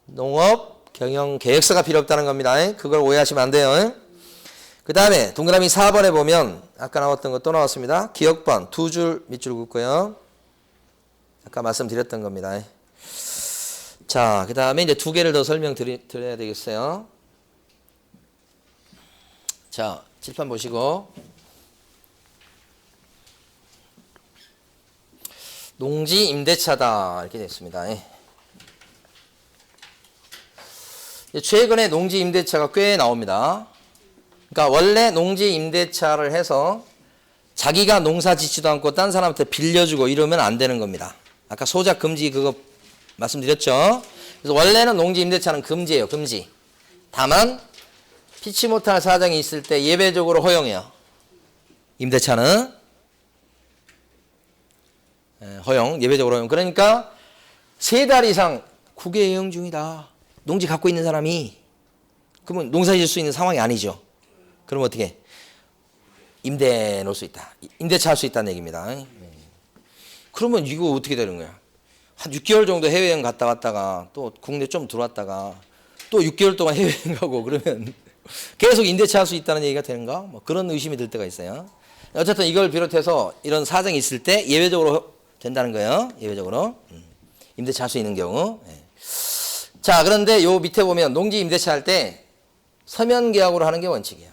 농업 경영 계획서가 필요 없다는 겁니다. 그걸 오해하시면 안 돼요. 그 다음에 동그라미 4번에 보면 아까 나왔던 거 또 나왔습니다. 기억번 두 줄 밑줄 긋고요. 아까 말씀드렸던 겁니다. 자, 그 다음에 이제 두 개를 더 설명드려야 되겠어요. 자, 칠판 보시고 농지 임대차다 이렇게 됐습니다. 최근에 농지 임대차가 꽤 나옵니다. 그러니까 원래 농지 임대차를 해서 자기가 농사 짓지도 않고 딴 사람한테 빌려주고 이러면 안 되는 겁니다. 아까 소작 금지 그거 말씀드렸죠. 그래서 원래는 농지 임대차는 금지예요. 금지. 다만 피치 못할 사정이 있을 때 예외적으로 허용해요. 임대차는 허용, 예외적으로 허용. 그러니까 3달 이상 국외 여행 중이다. 농지 갖고 있는 사람이 그러면 농사 지을 수 있는 상황이 아니죠. 그럼 어떻게? 임대 놓을 수 있다. 임대차 할 수 있다는 얘기입니다. 그러면 이거 어떻게 되는 거야? 한 6개월 정도 해외여행 갔다 왔다가 또 국내 좀 들어왔다가 또 6개월 동안 해외여행 가고 그러면 계속 임대차 할 수 있다는 얘기가 되는가? 뭐 그런 의심이 들 때가 있어요. 어쨌든 이걸 비롯해서 이런 사정이 있을 때 예외적으로 된다는 거예요. 예외적으로. 임대차 할 수 있는 경우. 예. 자, 그런데 요 밑에 보면 농지 임대차 할 때 서면 계약으로 하는 게 원칙이에요.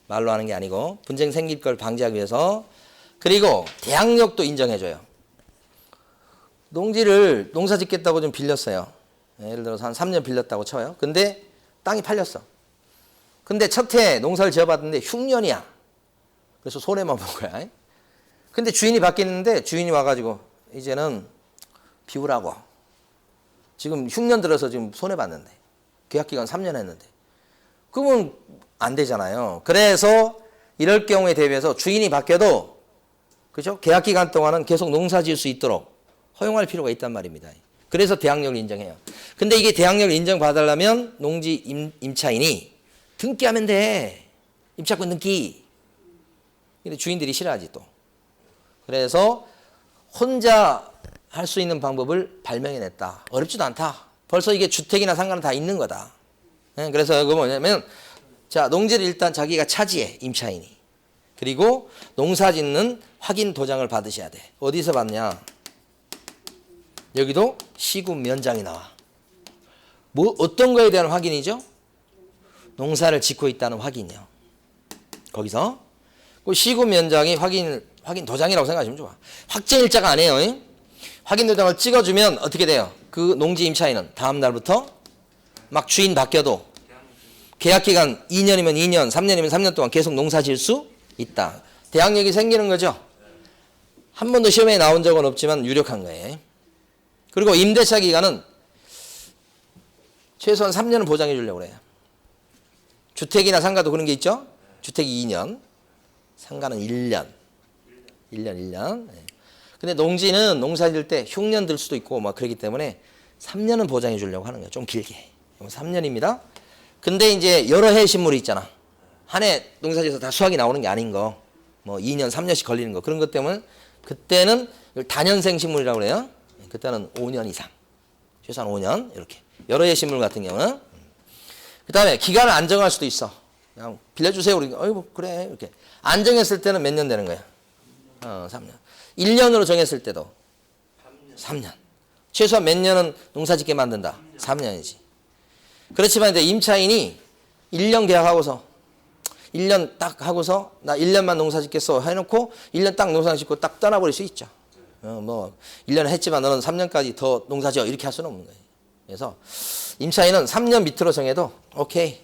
말로 하는 게 아니고 분쟁 생길 걸 방지하기 위해서. 그리고 대항력도 인정해줘요. 농지를 농사 짓겠다고 좀 빌렸어요. 예를 들어서 한 3년 빌렸다고 쳐요. 근데 땅이 팔렸어. 근데 첫 해 농사를 지어봤는데 흉년이야. 그래서 손해만 본 거야. 근데 주인이 바뀌었는데 주인이 와가지고 이제는 비우라고. 지금 흉년 들어서 지금 손해봤는데. 계약기간 3년 했는데. 그러면 안 되잖아요. 그래서 이럴 경우에 대비해서 주인이 바뀌어도 그죠? 계약기간 동안은 계속 농사 지을 수 있도록 허용할 필요가 있단 말입니다. 그래서 대항력을 인정해요. 근데 이게 대항력을 인정받으려면 농지 임차인이 등기하면 돼. 임차권 등기. 근데 주인들이 싫어하지 또. 그래서 혼자 할 수 있는 방법을 발명해냈다. 어렵지도 않다. 벌써 이게 주택이나 상가는 다 있는 거다. 그래서 이거 뭐냐면 자, 농지를 일단 자기가 차지해, 임차인이. 그리고 농사 짓는 확인 도장을 받으셔야 돼. 어디서 받냐? 여기도 시군 면장이 나와. 뭐 어떤 거에 대한 확인이죠? 농사를 짓고 있다는 확인이요. 거기서 그 시군 면장이 확인 도장이라고 생각하시면 좋아. 확정일자가 아니에요. 확인 도장을 찍어주면 어떻게 돼요? 그 농지 임차인은 다음 날부터 막 주인 바뀌어도 계약기간 2년이면 2년, 3년이면 3년 동안 계속 농사 지을 수 있다. 대항력이 생기는 거죠. 한 번도 시험에 나온 적은 없지만 유력한 거예요. 그리고 임대차 기간은 최소한 3년은 보장해 주려고 그래요. 주택이나 상가도 그런 게 있죠. 주택이 2년, 상가는 1년. 1년. 근데 농지는 농사 지을 때 흉년 들 수도 있고 막 그러기 때문에 3년은 보장해 주려고 하는 거예요. 좀 길게. 3년입니다. 근데 이제 여러 해 식물이 있잖아. 한 해 농사 지어서 다 수확이 나오는 게 아닌 거. 뭐 2년, 3년씩 걸리는 거. 그런 것 때문에 그때는 다년생 식물이라고 그래요. 그때는 5년 이상. 최소한 5년. 이렇게. 여러 해 식물 같은 경우는. 그 다음에 기간을 안 정할 수도 있어. 그냥 빌려주세요. 우리, 어이구, 그래. 이렇게. 안 정했을 때는 몇 년 되는 거야? 3년. 1년으로 정했을 때도 3년. 최소한 몇 년은 농사 짓게 만든다? 3년이지. 그렇지만 이제 임차인이 1년 계약하고서 1년 딱 하고서 나 1년만 농사 짓겠어 해놓고 1년 딱 농사 짓고 딱 떠나버릴 수 있죠. 뭐 1년 했지만 너는 3년까지 더 농사 지어 이렇게 할 수는 없는 거예요. 그래서 임차인은 3년 밑으로 정해도 오케이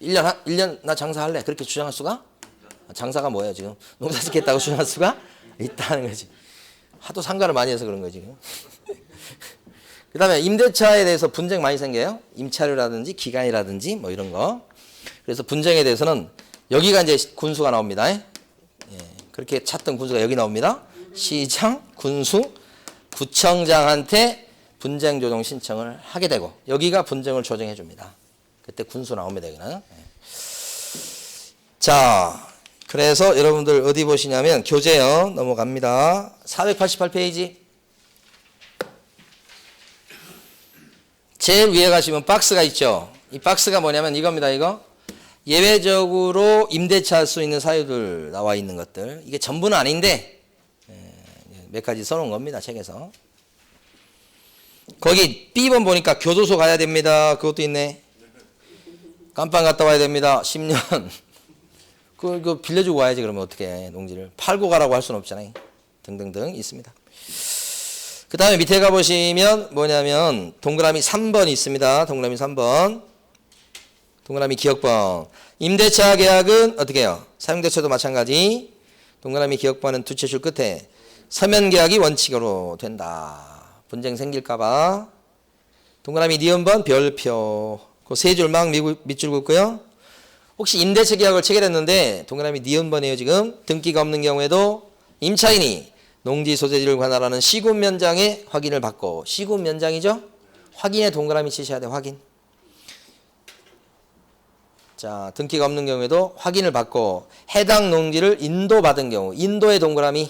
1년 나 장사할래 그렇게 주장할 수가 장사가 뭐예요 지금 농사 짓겠다고 주장할 수가 있다는 거지. 하도 상가를 많이 해서 그런 거지 지금. 그 다음에 임대차에 대해서 분쟁 많이 생겨요. 임차료라든지 기간이라든지 뭐 이런 거. 그래서 분쟁에 대해서는 여기가 이제 군수가 나옵니다. 예, 그렇게 찾던 군수가 여기 나옵니다. 시장, 군수, 구청장한테 분쟁 조정 신청을 하게 되고 여기가 분쟁을 조정해 줍니다. 그때 군수 나옵니다. 여기는. 예. 자, 그래서 여러분들 어디 보시냐면 교재요. 넘어갑니다. 488페이지. 제일 위에 가시면 박스가 있죠. 이 박스가 뭐냐면 이겁니다. 이거 예외적으로 임대차 할 수 있는 사유들 나와 있는 것들. 이게 전부는 아닌데 몇 가지 써놓은 겁니다. 책에서. 거기 B번 보니까 교도소 가야 됩니다. 그것도 있네. 깜빵 갔다 와야 됩니다. 10년. 그거 빌려주고 와야지. 그러면 어떻게 해, 농지를. 팔고 가라고 할 수는 없잖아요. 등등등 있습니다. 그 다음에 밑에 가보시면 뭐냐면 동그라미 3번 있습니다. 동그라미 3번. 동그라미 기억번. 임대차 계약은 어떻게 해요? 사용대차도 마찬가지. 동그라미 기억번은 두 채줄 끝에 서면 계약이 원칙으로 된다. 분쟁 생길까봐. 동그라미 니은번 별표. 그 세 줄막 밑줄 긋고요. 혹시 임대차 계약을 체결했는데 동그라미 니은번이에요 지금. 등기가 없는 경우에도 임차인이 농지 소재지를 관할하는 시군면장의 확인을 받고 시군면장이죠? 확인에 동그라미 치셔야 돼. 확인. 자, 등기가 없는 경우에도 확인을 받고 해당 농지를 인도받은 경우 인도의 동그라미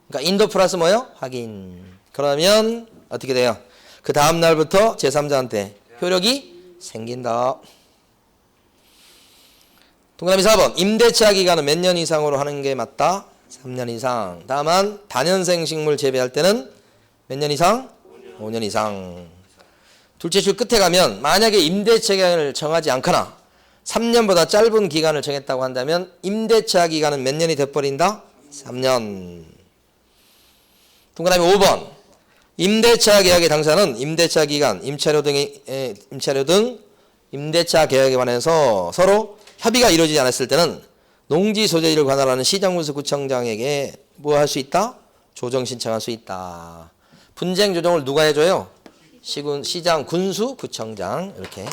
그러니까 인도 플러스 뭐요? 확인. 그러면 어떻게 돼요? 그 다음 날부터 제3자한테 효력이 생긴다. 동그라미 4번. 임대차 기간은 몇 년 이상으로 하는 게 맞다? 3년 이상. 다만 다년생 식물 재배할 때는 몇 년 이상? 5년 이상. 둘째 줄 끝에 가면 만약에 임대차 기간을 정하지 않거나 3년보다 짧은 기간을 정했다고 한다면 임대차 기간은 몇 년이 돼버린다? 3년. 동그라미 5번. 임대차 계약의 당사는 임대차 기간, 임차료 등 임대차 계약에 관해서 서로 협의가 이루어지지 않았을 때는 농지 소재지를 관할하는 시장군수구청장에게 뭐 할 수 있다? 조정 신청할 수 있다. 분쟁 조정을 누가 해줘요? 시장군수구청장. 이렇게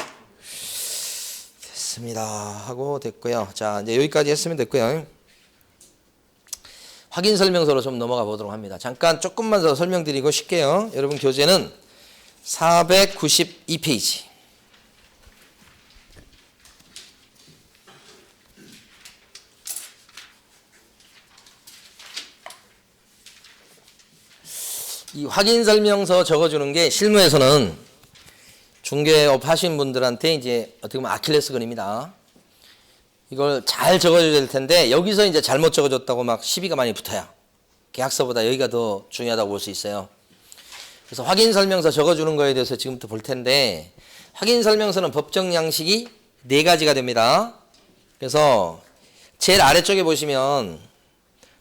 됐습니다. 하고 됐고요. 자, 이제 여기까지 했으면 됐고요. 확인 설명서로 좀 넘어가 보도록 합니다. 잠깐 조금만 더 설명드리고 쉽게요. 여러분 교재는 492페이지. 이 확인 설명서 적어주는 게 실무에서는 중개업 하신 분들한테 이제 어떻게 보면 아킬레스건입니다. 이걸 잘 적어줘야 될 텐데 여기서 이제 잘못 적어줬다고 막 시비가 많이 붙어요. 계약서보다 여기가 더 중요하다고 볼 수 있어요. 그래서 확인 설명서 적어주는 거에 대해서 지금부터 볼 텐데 확인 설명서는 법정 양식이 4가지가 됩니다. 그래서 제일 아래쪽에 보시면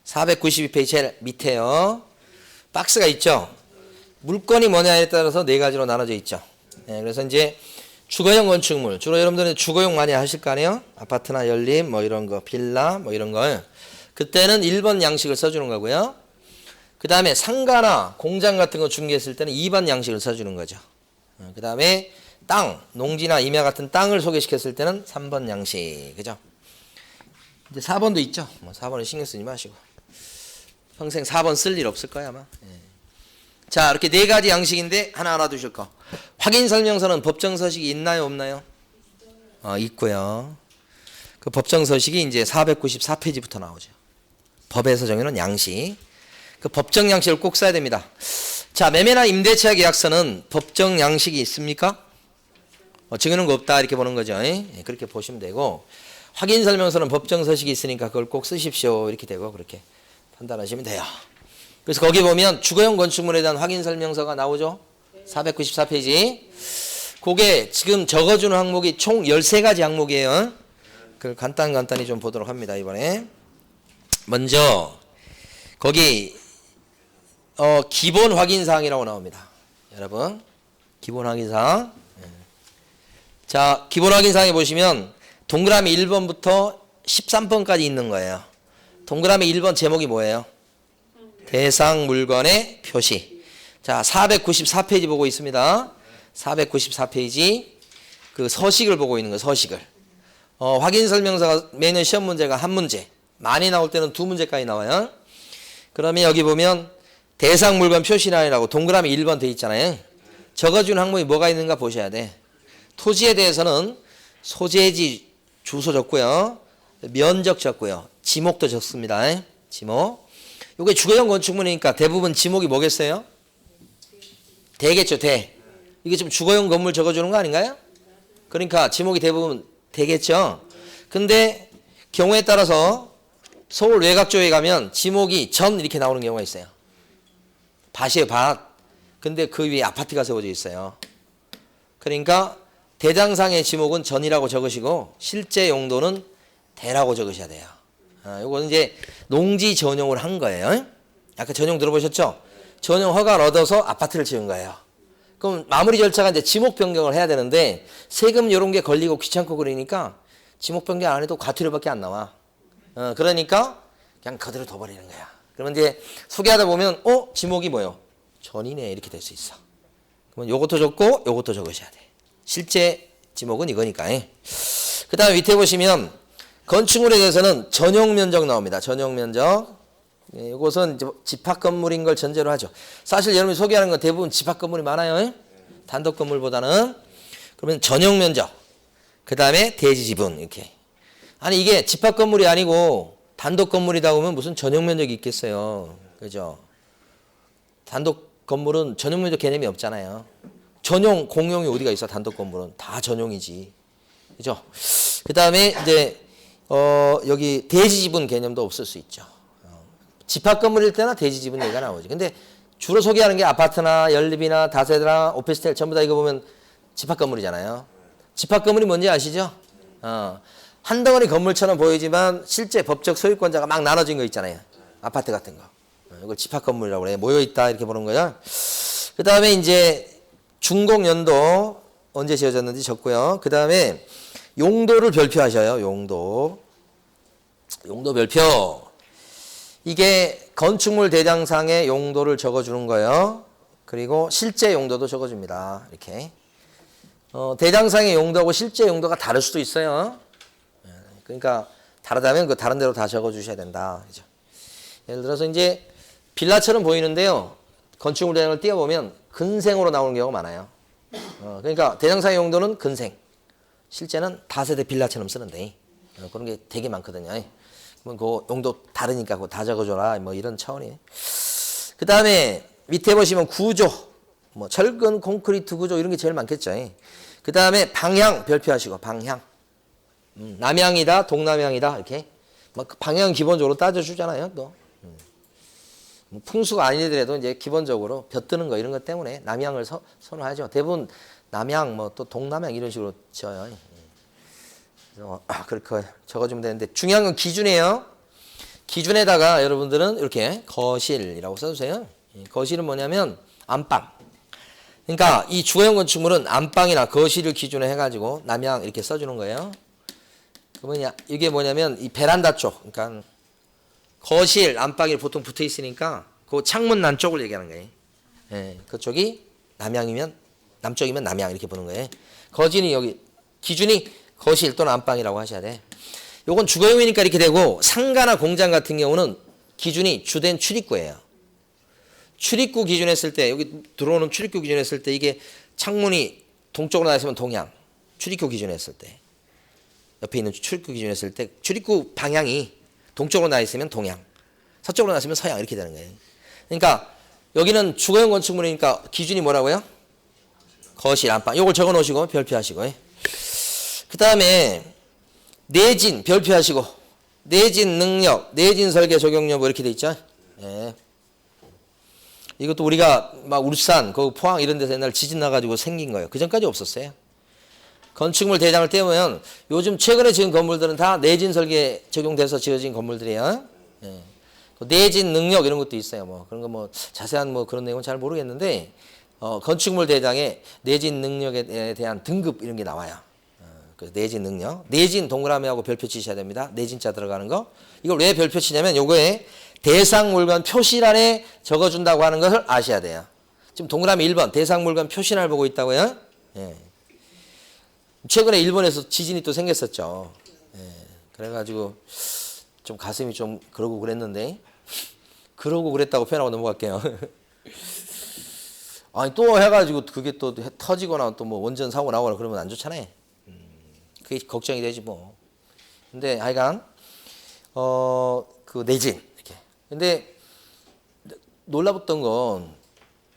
492페이지 제일 밑에요. 박스가 있죠. 물건이 뭐냐에 따라서 4가지로 나눠져 있죠. 네, 그래서 이제 주거용 건축물, 주로 여러분들은 주거용 많이 하실 거 아니에요? 아파트나 연립, 뭐 이런 거, 빌라, 뭐 이런 거. 그때는 1번 양식을 써주는 거고요. 그 다음에 상가나 공장 같은 거 중개했을 때는 2번 양식을 써주는 거죠. 그 다음에 땅, 농지나 임야 같은 땅을 소개시켰을 때는 3번 양식. 그죠? 이제 4번도 있죠. 뭐 4번은 신경 쓰지 마시고. 평생 4번 쓸 일 없을 거야, 아마. 자, 이렇게 4가지 양식인데 하나 알아두실 거. 확인 설명서는 법정 서식이 있나요, 없나요? 있고요. 그 법정 서식이 이제 494페이지부터 나오죠. 법에서 정해놓은 양식. 그 법정 양식을 꼭 써야 됩니다. 자, 매매나 임대차 계약서는 법정 양식이 있습니까? 정해놓은 거 없다 이렇게 보는 거죠. 그렇게 보시면 되고 확인 설명서는 법정 서식이 있으니까 그걸 꼭 쓰십시오 이렇게 되고 그렇게 판단하시면 돼요. 그래서 거기 보면 주거용 건축물에 대한 확인 설명서가 나오죠. 494페이지. 그게 지금 적어주는 항목이 총 13가지 항목이에요. 그걸 간단히 좀 보도록 합니다. 이번에. 먼저 거기 기본 확인사항이라고 나옵니다. 여러분. 기본 확인사항. 자, 기본 확인사항에 보시면 동그라미 1번부터 13번까지 있는 거예요. 동그라미 1번 제목이 뭐예요? 대상 물건의 표시. 자, 494페이지 보고 있습니다. 494페이지 그 서식을 보고 있는 거예요. 서식을. 확인 설명서가 매년 시험 문제가 한 문제, 많이 나올 때는 2문제까지 나와요. 그러면 여기 보면 대상 물건 표시란이라고 동그라미 1번 돼 있잖아요. 적어준 항목이 뭐가 있는가 보셔야 돼. 토지에 대해서는 소재지 주소 적고요. 면적 적고요. 지목도 적습니다. 지목. 이게 주거용 건축물이니까 대부분 지목이 뭐겠어요? 대겠죠, 대. 이게 지금 주거용 건물 적어주는 거 아닌가요? 그러니까 지목이 대부분 되겠죠. 근데 경우에 따라서 서울 외곽 쪽에 가면 지목이 전 이렇게 나오는 경우가 있어요. 밭이에요, 밭. 근데 그 위에 아파트가 세워져 있어요. 그러니까 대장상의 지목은 전이라고 적으시고 실제 용도는 대라고 적으셔야 돼요. 요거는 이제 농지 전용을 한 거예요. 아까 전용 들어보셨죠? 전용 허가를 얻어서 아파트를 지은 거예요. 그럼 마무리 절차가 이제 지목 변경을 해야 되는데 세금 이런 게 걸리고 귀찮고 그러니까 지목 변경 안 해도 과태료밖에 안 나와. 그러니까 그냥 그대로 둬버리는 거야. 그러면 이제 소개하다 보면 지목이 뭐요? 전이네 이렇게 될 수 있어. 그러면 요것도 적고 요것도 적으셔야 돼. 실제 지목은 이거니까. 그 다음에 밑에 보시면 건축물에 대해서는 전용 면적 나옵니다. 전용 면적. 이것은 집합 건물인 걸 전제로 하죠. 사실 여러분이 소개하는 건 대부분 집합 건물이 많아요. 단독 건물보다는. 그러면 전용 면적. 그 다음에 대지 지분 이렇게. 아니 이게 집합 건물이 아니고 단독 건물이다 보면 무슨 전용 면적이 있겠어요. 그죠? 단독 건물은 전용 면적 개념이 없잖아요. 전용 공용이 어디가 있어? 단독 건물은 다 전용이지. 그죠? 그 다음에 이제 여기 대지지분 개념도 없을 수 있죠. 집합 건물일 때나 대지지분 얘기가 나오지. 근데 주로 소개하는 게 아파트나 연립이나 다세대나 오피스텔 전부 다 이거 보면 집합 건물이잖아요. 집합 건물이 뭔지 아시죠? 한 덩어리 건물처럼 보이지만 실제 법적 소유권자가 막 나눠진 거 있잖아요. 아파트 같은 거. 이걸 집합 건물이라고 그래. 모여 있다 이렇게 보는 거야. 그 다음에 이제 준공 연도 언제 지어졌는지 적고요. 그 다음에 용도를 별표하셔요. 용도 별표. 이게 건축물 대장상의 용도를 적어주는 거예요. 그리고 실제 용도도 적어줍니다. 이렇게. 대장상의 용도하고 실제 용도가 다를 수도 있어요. 그러니까 다르다면 그 다른 데로 다 적어주셔야 된다. 그죠? 예를 들어서 이제 빌라처럼 보이는데요. 건축물 대장을 띄워보면 근생으로 나오는 경우가 많아요. 그러니까 대장상의 용도는 근생. 실제는 다세대 빌라처럼 쓰는데 그런 게 되게 많거든요. 그 용도 다르니까 그거 다 적어줘라 뭐 이런 차원이에요. 그 다음에 밑에 보시면 구조, 뭐 철근, 콘크리트 구조 이런 게 제일 많겠죠. 그 다음에 방향 별표하시고 방향. 남향이다, 동남향이다 이렇게. 뭐 방향 기본적으로 따져주잖아요. 또 뭐 풍수가 아니더라도 이제 기본적으로 벼뜨는 거 이런 것 때문에 남향을 선호하죠. 대부분 남향 뭐 또 동남향 이런 식으로 지어요. 그래서 그렇게 적어주면 되는데 중요한 건 기준이에요. 기준에다가 여러분들은 이렇게 거실이라고 써주세요. 거실은 뭐냐면 안방. 그러니까 이 주거용 건축물은 안방이나 거실을 기준으로 해가지고 남향 이렇게 써주는 거예요. 이게 뭐냐면 이 베란다 쪽, 그러니까 거실, 안방이 보통 붙어 있으니까 그 창문 난 쪽을 얘기하는 거예요. 예, 그쪽이 남향이면 남쪽이면 남향 이렇게 보는 거예요. 거진이 여기 기준이 거실 또는 안방이라고 하셔야 돼. 요건 주거용이니까 이렇게 되고 상가나 공장 같은 경우는 기준이 주된 출입구예요. 출입구 기준 했을 때 여기 들어오는 출입구 기준 했을 때 이게 창문이 동쪽으로 나 있으면 동향. 출입구 기준 했을 때 옆에 있는 출입구 기준 했을 때 출입구 방향이 동쪽으로 나 있으면 동향. 서쪽으로 나 있으면 서향 이렇게 되는 거예요. 그러니까 여기는 주거용 건축물이니까 기준이 뭐라고요? 거실, 안방. 요걸 적어 놓으시고 별표하시고. 그 다음에 내진 별표하시고 내진 능력, 내진 설계 적용 여부 이렇게 돼 있죠. 예. 이것도 우리가 막 울산, 포항 이런 데서 옛날 지진 나가지고 생긴 거예요. 그 전까지 없었어요. 건축물 대장을 떼보면 요즘 최근에 지은 건물들은 다 내진 설계 적용돼서 지어진 건물들이에요. 예. 내진 능력 이런 것도 있어요. 뭐 그런 거 뭐 자세한 뭐 그런 내용은 잘 모르겠는데 건축물 대장에 내진 능력에 대한 등급 이런 게 나와요. 그 내진 능력, 내진 동그라미하고 별표 치셔야 됩니다. 내진자 들어가는 거. 이걸 왜 별표 치냐면 요거에 대상 물건 표시란에 적어준다고 하는 것을 아셔야 돼요. 지금 동그라미 1번 대상 물건 표시란을 보고 있다고요. 예. 최근에 일본에서 지진이 또 생겼었죠. 예. 그래가지고 좀 가슴이 좀 그러고 그랬는데 그러고 그랬다고 표현하고 넘어갈게요. 아니 또 해가지고 그게 또 터지거나 또 뭐 원전 사고 나거나 그러면 안 좋잖아요. 그게 걱정이 되지 뭐. 근데 하여간 그 내진 이렇게. 근데 놀라웠던 건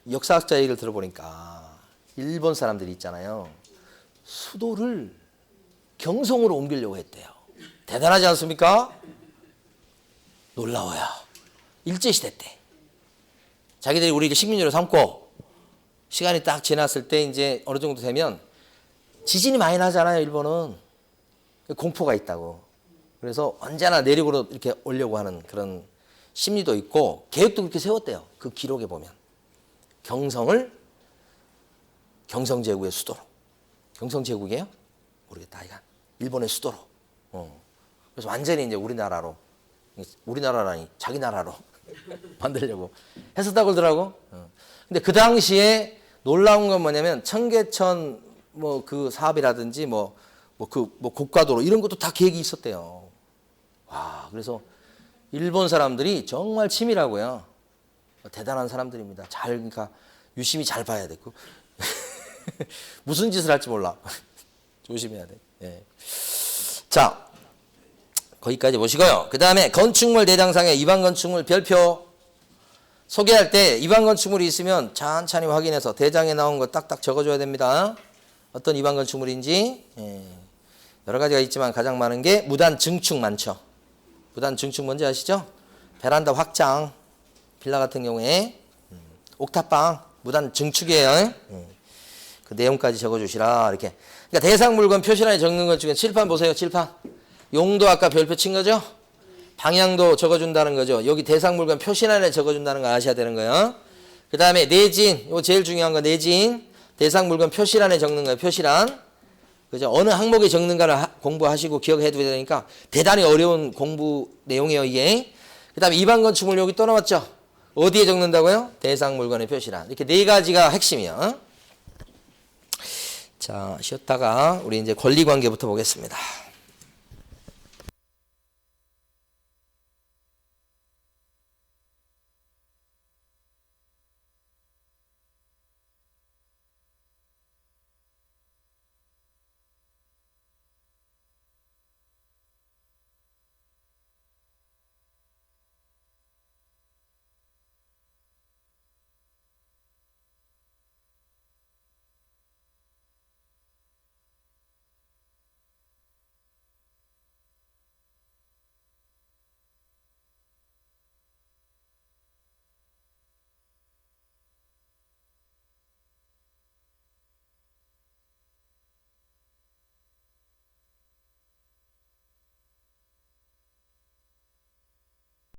역사학자 얘기를 들어보니까 일본 사람들이 있잖아요. 수도를 경성으로 옮기려고 했대요. 대단하지 않습니까? 놀라워요. 일제시대 때. 자기들이 우리 식민지로 삼고 시간이 딱 지났을 때 이제 어느 정도 되면 지진이 많이 나잖아요. 일본은. 공포가 있다고. 그래서 언제나 내륙으로 이렇게 오려고 하는 그런 심리도 있고 계획도 그렇게 세웠대요. 그 기록에 보면. 경성을 경성제국의 수도로. 경성제국이에요? 모르겠다. 이건 일본의 수도로. 그래서 완전히 이제 우리나라라니 자기 나라로 만들려고 했었다고 그러더라고. 근데 그 당시에 놀라운 건 뭐냐면 청계천 뭐 그 사업이라든지 고가도로 이런 것도 다 계획이 있었대요. 와, 그래서 일본 사람들이 정말 치밀하고요. 대단한 사람들입니다. 그러니까 유심히 잘 봐야 되고 무슨 짓을 할지 몰라. 조심해야 돼. 예. 자, 거기까지 보시고요. 그 다음에 건축물 대장상의 입안 건축물 별표 소개할 때 입안 건축물이 있으면 천천히 확인해서 대장에 나온 거 딱딱 적어줘야 됩니다. 어떤 입안 건축물인지. 예. 여러 가지가 있지만 가장 많은 게 무단 증축 많죠. 무단 증축 뭔지 아시죠? 베란다 확장, 빌라 같은 경우에 옥탑방 무단 증축이에요. 그 내용까지 적어주시라 이렇게. 그러니까 대상 물건 표시란에 적는 것 중에 칠판 보세요. 칠판. 용도 아까 별표 친 거죠? 방향도 적어준다는 거죠. 여기 대상 물건 표시란에 적어준다는 거 아셔야 되는 거예요. 그 다음에 내진, 이거 제일 중요한 거 내진. 대상 물건 표시란에 적는 거예요. 표시란. 그죠? 어느 항목에 적는가를 공부하시고 기억해 두야 되니까 대단히 어려운 공부 내용이에요, 이게. 그 다음에 입안 건축물 여기 또 나왔죠? 어디에 적는다고요? 대상 물건의 표시란. 이렇게 네 가지가 핵심이에요. 자, 쉬었다가 우리 이제 권리 관계부터 보겠습니다.